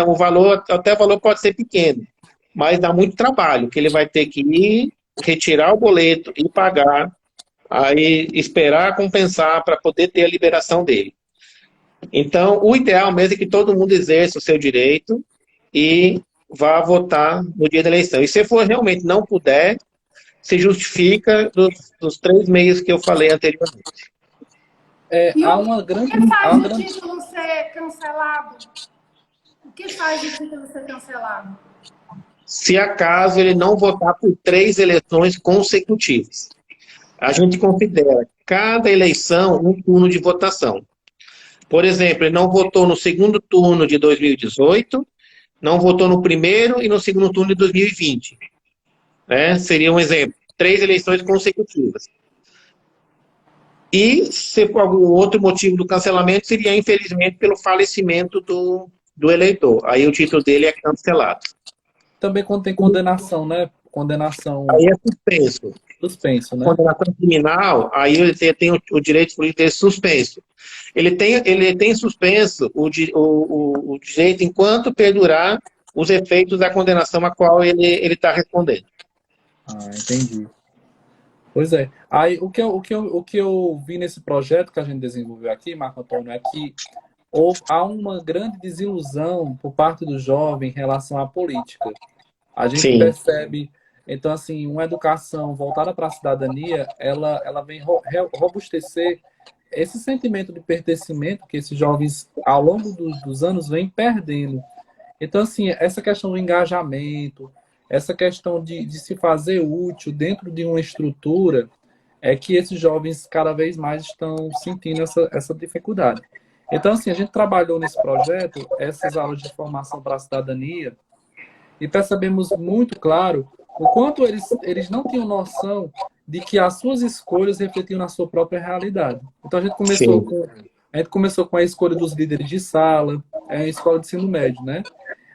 até o valor pode ser pequeno, mas dá muito trabalho, que ele vai ter que ir, retirar o boleto e pagar, aí esperar compensar para poder ter a liberação dele. Então, o ideal mesmo é que todo mundo exerça o seu direito e vá votar no dia da eleição. E se for realmente não puder, se justifica dos 3 meios que eu falei anteriormente. Há uma grande... O que faz o título ser cancelado? O que faz o título ser cancelado? Se acaso ele não votar por 3 eleições consecutivas. A gente considera cada eleição um turno de votação. Por exemplo, ele não votou no segundo turno de 2018, não votou no primeiro e no segundo turno de 2020. Seria um exemplo. 3 eleições consecutivas. E, se por algum outro motivo do cancelamento, seria, infelizmente, pelo falecimento do eleitor. Aí o título dele é cancelado. Também quando tem condenação, né? Condenação... Aí é suspenso. Suspenso, né? Condenação criminal, aí ele tem o direito político de suspenso. Ele tem suspenso o direito enquanto perdurar os efeitos da condenação a qual ele está respondendo. Entendi. Pois é. Aí, o que eu vi nesse projeto que a gente desenvolveu aqui, Marco Antônio, é que há uma grande desilusão por parte do jovem em relação à política. A gente percebe, então, assim, uma educação voltada para a cidadania, ela vem robustecer esse sentimento de pertencimento que esses jovens, ao longo dos anos, vêm perdendo. Então, assim, essa questão do engajamento, essa questão de se fazer útil dentro de uma estrutura, é que esses jovens cada vez mais estão sentindo essa dificuldade. Então, assim, a gente trabalhou nesse projeto, essas aulas de formação para a cidadania, e percebemos muito claro o quanto eles não tinham noção de que as suas escolhas refletiam na sua própria realidade. Então, a gente começou com a escolha dos líderes de sala, a escola de ensino médio, né?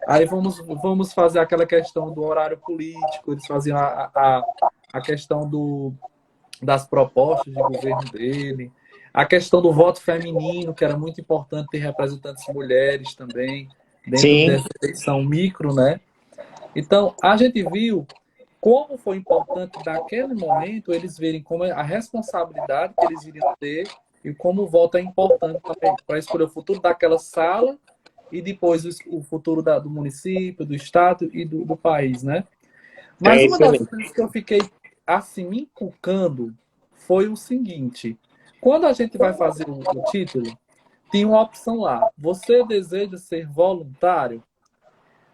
Aí vamos fazer aquela questão do horário político, eles faziam a questão das propostas de governo dele, a questão do voto feminino, que era muito importante ter representantes mulheres também, dentro dessa eleição micro, né? Então, a gente viu como foi importante, naquele momento, eles verem como a responsabilidade que eles iriam ter e como o voto é importante para escolher o futuro daquela sala e depois o futuro do município, do estado e do país, né? Mas uma das coisas que eu fiquei, assim, me inculcando foi o seguinte: quando a gente vai fazer o título, tem uma opção lá. Você deseja ser voluntário?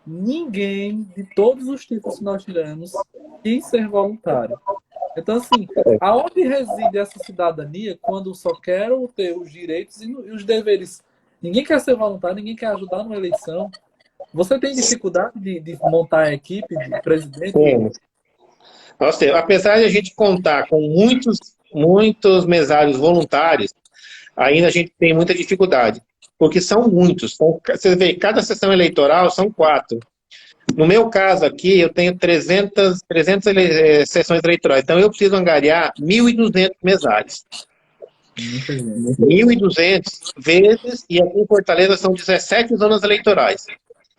Ninguém, de todos os títulos que nós tiramos, quis ser voluntário. Então, assim, aonde reside essa cidadania quando só quero ter os direitos e os deveres? Ninguém quer ser voluntário, ninguém quer ajudar numa eleição. Você tem dificuldade de montar a equipe de presidente? Temos. Apesar de a gente contar com muitos mesários voluntários, ainda a gente tem muita dificuldade, porque são muitos. Você vê, cada sessão eleitoral são 4. No meu caso aqui, eu tenho 300 sessões eleitorais, então eu preciso angariar 1.200 mesários. 1.200 vezes, e aqui em Fortaleza são 17 zonas eleitorais.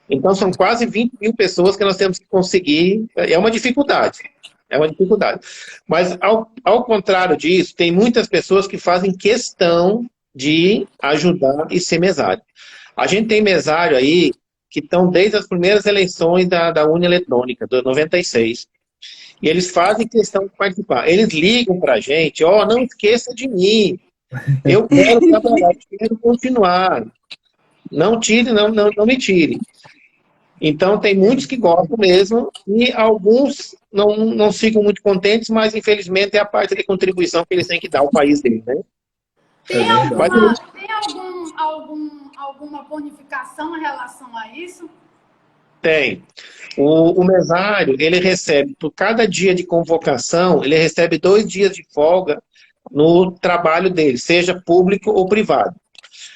Então são quase 20 mil pessoas que nós temos que conseguir. É uma dificuldade. Mas, ao contrário disso, tem muitas pessoas que fazem questão de ajudar e ser mesário. A gente tem mesário aí que estão desde as primeiras eleições da urna eletrônica, de 96. E eles fazem questão de participar. Eles ligam para a gente, ó, não esqueça de mim. Eu quero trabalhar, eu quero continuar. Não tire, não me tire. Então, tem muitos que gostam mesmo, e alguns não ficam muito contentes, mas, infelizmente, é a parte de contribuição que eles têm que dar ao país deles, né? Tem, Mas, alguma bonificação em relação a isso? tem. O mesário, ele recebe, por cada dia de convocação, ele recebe 2 dias de folga no trabalho dele, seja público ou privado.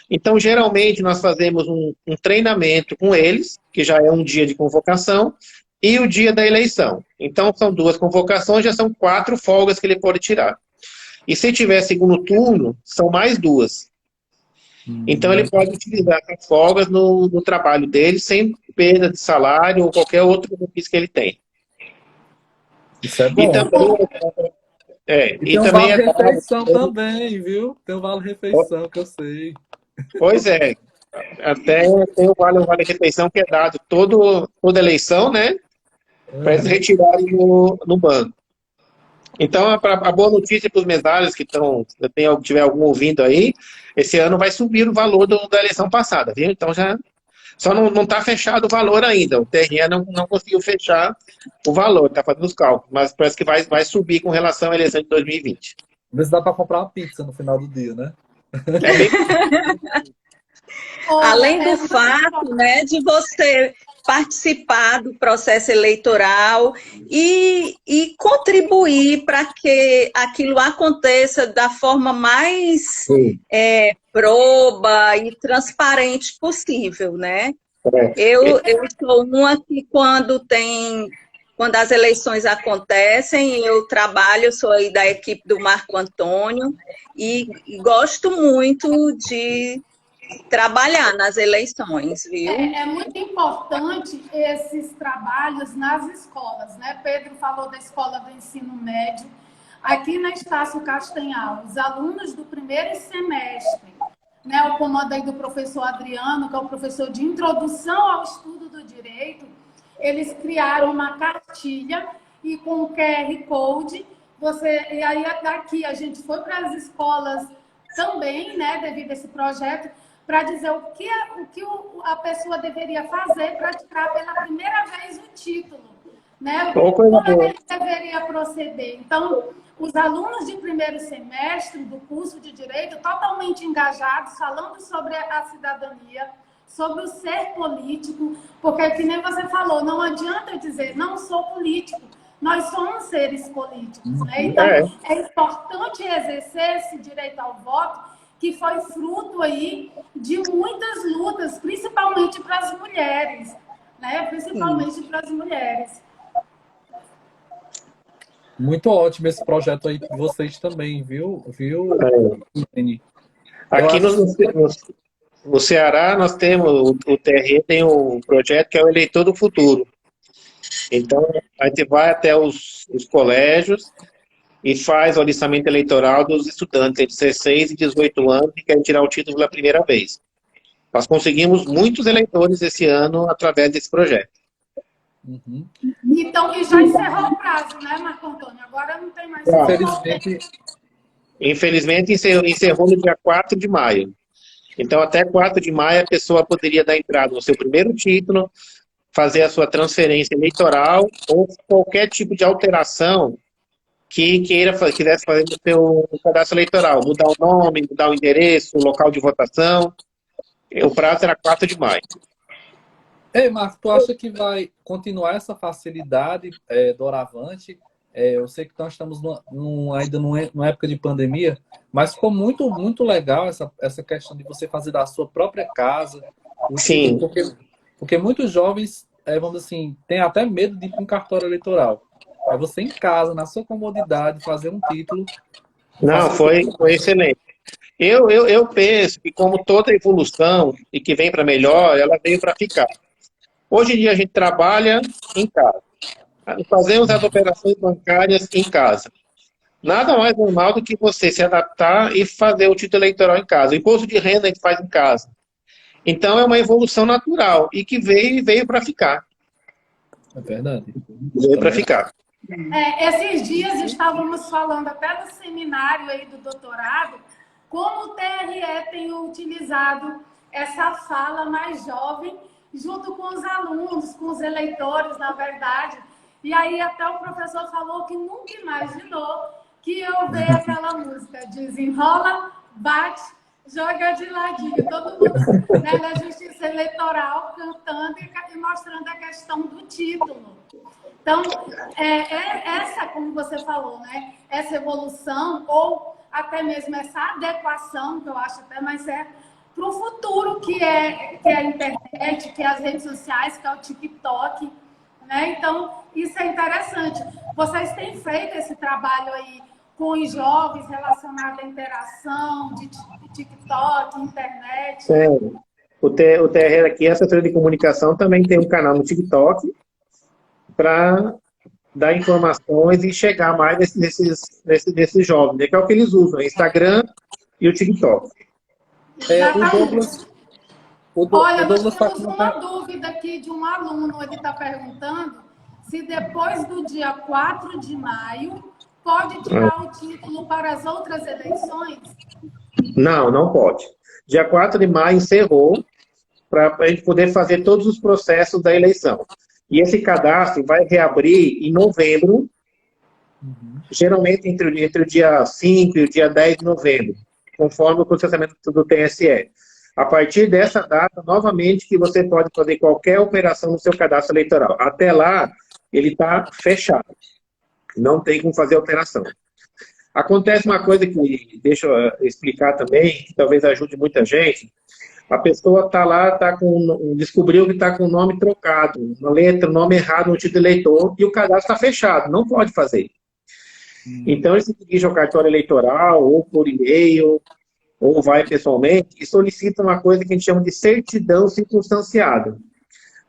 Então, geralmente, nós fazemos um treinamento com eles, que já é um dia de convocação, e o dia da eleição. Então, são 2 convocações, já são 4 folgas que ele pode tirar. E se tiver segundo turno, são mais 2. Então, ele pode utilizar essas folgas no trabalho dele, sem perda de salário ou qualquer outro benefício que ele tem. Isso é bom. E também, e tem um vale-refeição também, viu? Tem um vale-refeição que eu sei. Pois é. Até tem o vale-refeição que é dado toda eleição, né? Para eles retirarem no banco. Então, a boa notícia para os mesários que tiver algum ouvindo aí, esse ano vai subir o valor da eleição passada, viu? Então, só não está fechado o valor ainda. O TRE não conseguiu fechar o valor, está fazendo os cálculos, mas parece que vai subir com relação à eleição de 2020. Vê se dá para comprar uma pizza no final do dia, né? Além do fato, né, de você participar do processo eleitoral e contribuir para que aquilo aconteça da forma mais proba e transparente possível, né? Eu sou uma que quando as eleições acontecem, eu sou aí da equipe do Marco Antônio e gosto muito de trabalhar nas eleições, viu? É muito importante esses trabalhos nas escolas, né? Pedro falou da escola do ensino médio. Aqui na Estácio Castanhal, os alunos do primeiro semestre, né, o comando aí do professor Adriano, que é o professor de introdução ao estudo do direito, eles criaram uma cartilha e com o QR Code, e aí daqui a gente foi para as escolas também, né, devido a esse projeto, para dizer o que a pessoa deveria fazer para tirar pela primeira vez o título, né? Como ele deveria proceder. Então, os alunos de primeiro semestre do curso de Direito, totalmente engajados, falando sobre a cidadania, sobre o ser político, porque, que nem você falou, não adianta dizer, não sou político, nós somos seres políticos, né? Então, é importante exercer esse direito ao voto, que foi fruto aí de muitas lutas, principalmente para as mulheres, né? Principalmente para as mulheres. Muito ótimo esse projeto aí de vocês também, viu? Aqui no Ceará, nós temos, o TRE tem um projeto que é o Eleitor do Futuro. Então, a gente vai até os colégios e faz o alistamento eleitoral dos estudantes entre 16 e 18 anos que querem tirar o título pela primeira vez. Nós conseguimos muitos eleitores esse ano através desse projeto. Então, e já encerrou o prazo, né, Marco Antônio? Agora não tem mais... Infelizmente, encerrou no dia 4 de maio. Então, até 4 de maio, a pessoa poderia dar entrada no seu primeiro título, fazer a sua transferência eleitoral ou qualquer tipo de alteração que quisesse fazer no seu cadastro eleitoral, mudar o nome, mudar o endereço, o local de votação. O prazo era 4 de maio. Ei, Marco, tu acha que vai continuar essa facilidade doravante? Eu sei que nós estamos ainda numa época de pandemia, mas ficou muito, muito legal essa questão de você fazer da sua própria casa. Sim. Porque muitos jovens, vamos dizer assim, têm até medo de ir para um cartório eleitoral. É você em casa, na sua comodidade, fazer um título. Não, foi excelente. Eu penso que, como toda evolução e que vem para melhor, ela veio para ficar. Hoje em dia a gente trabalha em casa. Fazemos as operações bancárias em casa. Nada mais normal do que você se adaptar e fazer o título eleitoral em casa. O imposto de renda a gente faz em casa. Então, é uma evolução natural e que veio para ficar. É verdade. Veio para ficar. Esses dias estávamos falando até no seminário aí do doutorado, como o TRE tem utilizado essa fala mais jovem junto com os alunos, com os eleitores, na verdade. E aí até o professor falou que nunca imaginou que eu ver aquela música, desenrola, bate, joga de ladinho, todo mundo, né, da justiça eleitoral cantando e mostrando a questão do título. Então, essa, como você falou, né, essa evolução, ou até mesmo essa adequação, que eu acho até mais certo, para o futuro, que é a internet, que é as redes sociais, que é o TikTok, né? Então, isso é interessante. Vocês têm feito esse trabalho aí com os jovens relacionado à interação de TikTok, internet? O TR aqui, a assessoria de comunicação, também tem um canal no TikTok para dar informações e chegar mais nesses jovens, né? Que é o que eles usam, o Instagram e o TikTok. Olha, nós temos uma dúvida aqui de um aluno, ele está perguntando se depois do dia 4 de maio pode tirar o título para as outras eleições? Não pode. Dia 4 de maio encerrou para a gente poder fazer todos os processos da eleição. E esse cadastro vai reabrir em novembro, geralmente entre o dia 5 e o dia 10 de novembro, conforme o processamento do TSE. A partir dessa data, novamente, que você pode fazer qualquer operação no seu cadastro eleitoral. Até lá, ele está fechado. Não tem como fazer alteração. Acontece uma coisa que, deixa eu explicar também, que talvez ajude muita gente. A pessoa está lá, descobriu que está com o nome trocado, uma letra, nome errado no título eleitor, e o cadastro está fechado, não pode fazer. Então, ele se dirige ao cartório eleitoral, ou por e-mail, ou vai pessoalmente, e solicita uma coisa que a gente chama de certidão circunstanciada.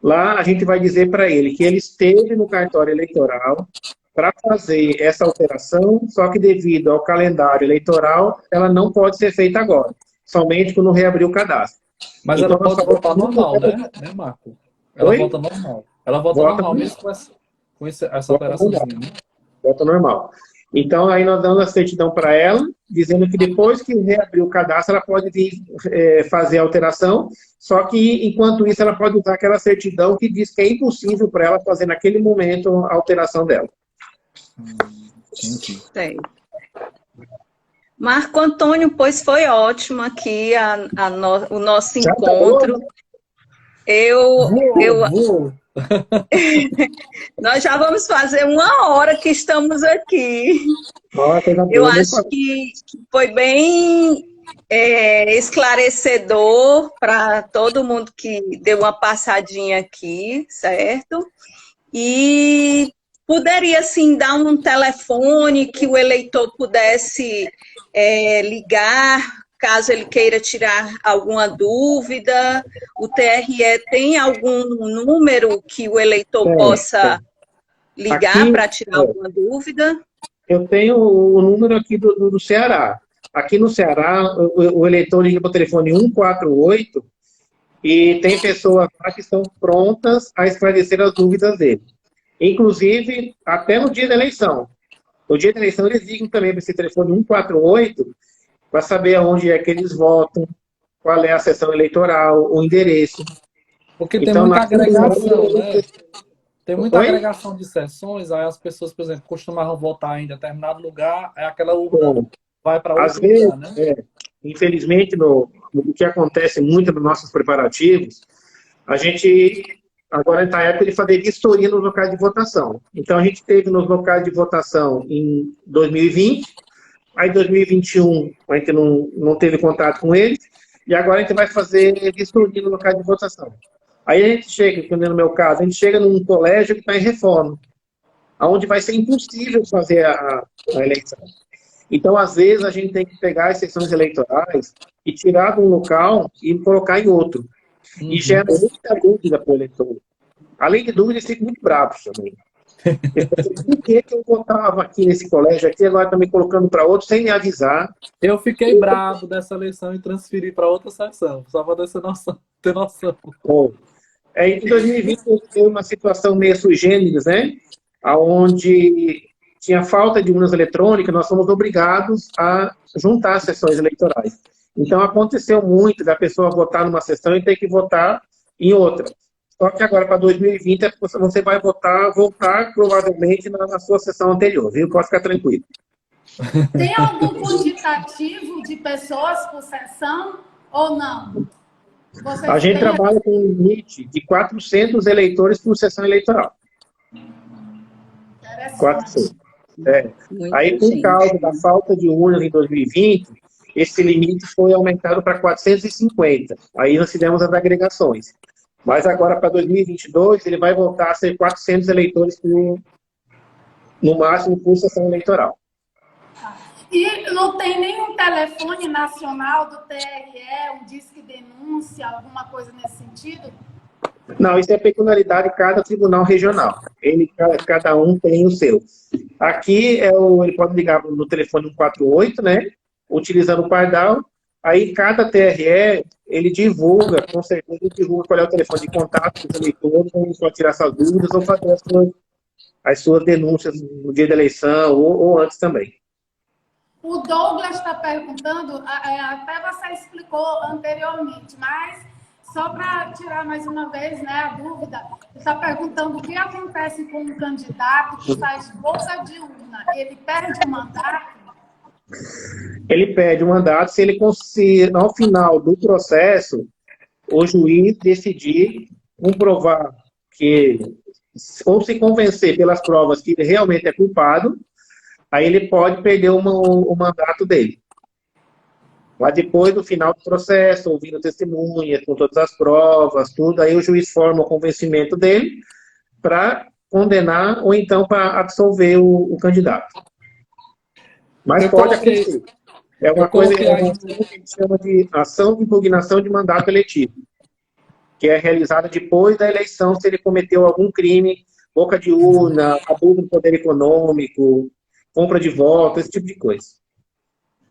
Lá, a gente vai dizer para ele que ele esteve no cartório eleitoral para fazer essa alteração, só que devido ao calendário eleitoral, ela não pode ser feita agora, somente quando reabrir o cadastro. Mas então, ela pode voltar normal, né, Marco? Ela volta normal. Ela volta normal, mesmo com essa operaçãozinha, né? Volta normal. Então, aí nós damos a certidão para ela, dizendo que depois que reabrir o cadastro, ela pode vir fazer a alteração, só que, enquanto isso, ela pode usar aquela certidão que diz que é impossível para ela fazer naquele momento a alteração dela. Sei. Marco Antônio, pois foi ótimo aqui o nosso encontro. Nós já vamos fazer 1 hora que estamos aqui. Eu acho que foi bem esclarecedor para todo mundo que deu uma passadinha aqui, certo? E poderia, assim, dar um telefone que o eleitor pudesse ligar, caso ele queira tirar alguma dúvida. O TRE tem algum número que o eleitor possa ligar para tirar alguma dúvida? Eu tenho o número aqui do Ceará. Aqui no Ceará, o eleitor liga para o telefone 148 e tem pessoas lá que estão prontas a esclarecer as dúvidas dele. Inclusive, até no dia da eleição. No dia da eleição, eles ligam também para esse telefone 148 para saber aonde é que eles votam, qual é a sessão eleitoral, o endereço. Porque tem muita agregação, né? Tem muita agregação de sessões, aí as pessoas, por exemplo, costumavam votar em determinado lugar, aí aquela urna vai para outro lugar, né? Infelizmente, o que acontece muito nos nossos preparativos, a gente agora está na época de fazer vistoria nos locais de votação. Então, a gente teve nos locais de votação em 2020, aí em 2021 a gente não teve contato com eles, e agora a gente vai fazer vistoria no local de votação. Aí a gente chega, como no meu caso, a gente chega num colégio que está em reforma, onde vai ser impossível fazer a eleição. Então, às vezes, a gente tem que pegar as sessões eleitorais e tirar de um local e colocar em outro. E gera muita dúvida para o eleitor. Além de dúvida, eles ficam muito bravos também. Por que eu votava aqui nesse colégio aqui, agora está me colocando para outro sem me avisar? Eu fiquei bravo dessa eleição e transferi para outra seção, só para ter noção. Bom, em 2020 eu tive uma situação meio sui generis, né? Onde tinha falta de urnas eletrônicas, nós fomos obrigados a juntar as sessões eleitorais. Então, aconteceu muito da pessoa votar numa sessão e ter que votar em outra. Só que agora, para 2020, você vai voltar provavelmente na sua sessão anterior, viu? Pode ficar tranquilo. Tem algum quantitativo de pessoas por sessão ou não? A gente trabalha com um limite de 400 eleitores por sessão eleitoral. 400. Aí, por causa da falta de urnas em 2020, esse limite foi aumentado para 450. Aí nós fizemos as agregações. Mas agora, para 2022, ele vai voltar a ser 400 eleitores no máximo por sessão eleitoral. E não tem nenhum telefone nacional do TRE, um disque denúncia, alguma coisa nesse sentido? Não, isso é peculiaridade de cada tribunal regional. Cada um tem o seu. Aqui, ele pode ligar no telefone 148, né? Utilizando o Pardal. Aí, cada TRE, ele divulga, com certeza, ele divulga qual é o telefone de contato dos eleitores, onde pode tirar suas dúvidas ou fazer as suas denúncias no dia da eleição ou antes também. O Douglas está perguntando, até você explicou anteriormente, mas só para tirar mais uma vez, né, a dúvida, ele está perguntando o que acontece com um candidato que faz boca de urna. Ele perde o mandato? Ele perde o mandato se ele conseguir, ao final do processo, o juiz decidir comprovar que, ou se convencer pelas provas que ele realmente é culpado, aí ele pode perder o mandato dele. Mas depois, no final do processo, ouvindo testemunhas, com todas as provas, tudo, aí o juiz forma o convencimento dele para condenar ou então para absolver o candidato. Mas pode acontecer. É uma coisa que a gente chama de ação de impugnação de mandato eletivo, que é realizada depois da eleição, se ele cometeu algum crime, boca de urna, abuso do poder econômico, compra de voto, esse tipo de coisa.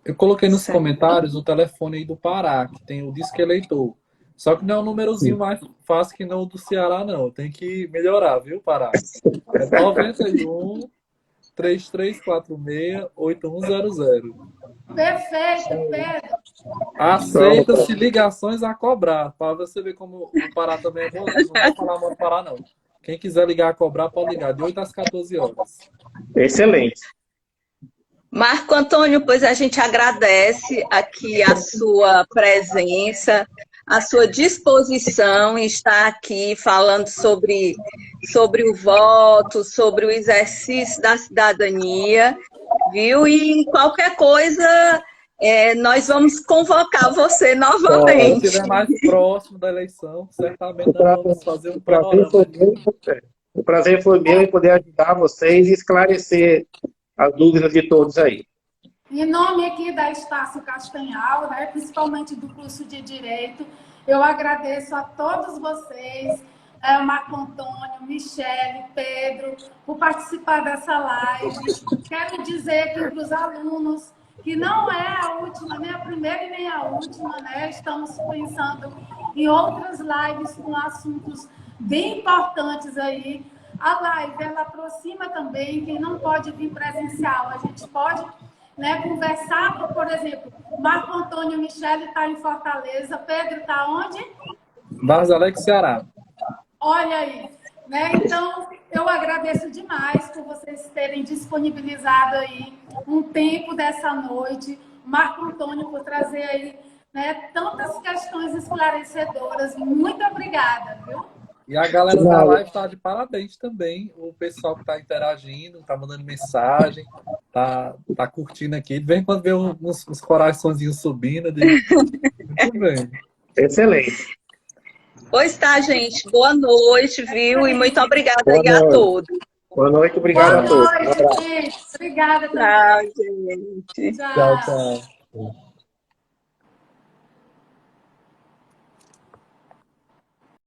Eu coloquei nos comentários o telefone aí do Pará, que tem o disque eleitor. Só que não é um númerozinho mais fácil que não o do Ceará, não. Tem que melhorar, viu, Pará? É 91 3346 8100. Perfeito, Pedro. Aceita-se ligações a cobrar. Para você ver como o Pará também é bom. Não vou falar mal do Pará, não. Quem quiser ligar a cobrar, pode ligar, de 8 às 14 horas. Excelente. Marco Antônio, pois a gente agradece aqui a sua presença, a sua disposição em estar aqui falando sobre o voto, sobre o exercício da cidadania, viu? E qualquer coisa, nós vamos convocar você novamente. Se estiver mais próximo da eleição, certamente nós vamos fazer um programa. O prazer foi meu em poder ajudar vocês e esclarecer as dúvidas de todos aí. Em nome aqui da Estácio Castanhal, né, principalmente do curso de Direito, eu agradeço a todos vocês, Marco Antônio, Michele, Pedro, por participar dessa live. Quero dizer aqui para os alunos que não é a última, nem a primeira e nem a última, né? Estamos pensando em outras lives com assuntos bem importantes aí. A live, ela aproxima também quem não pode vir presencial. A gente pode, né, conversar, por exemplo, Marco Antônio e Michele está em Fortaleza, Pedro está onde? Vargas Alegre, Ceará. Olha aí, né? Então, eu agradeço demais por vocês terem disponibilizado aí um tempo dessa noite. Marco Antônio por trazer aí, né, tantas questões esclarecedoras. Muito obrigada, viu? E a galera da live está de parabéns também. O pessoal que está interagindo, está mandando mensagem, tá curtindo aqui. De vez em quando vê uns coraçõezinhos subindo. Muito bem. Excelente. Pois tá, gente. Boa noite, viu? E muito obrigada aí a todos. Boa noite, obrigado a todos. Boa noite, gente. Obrigada também. Tchau, gente. Tchau. Tchau.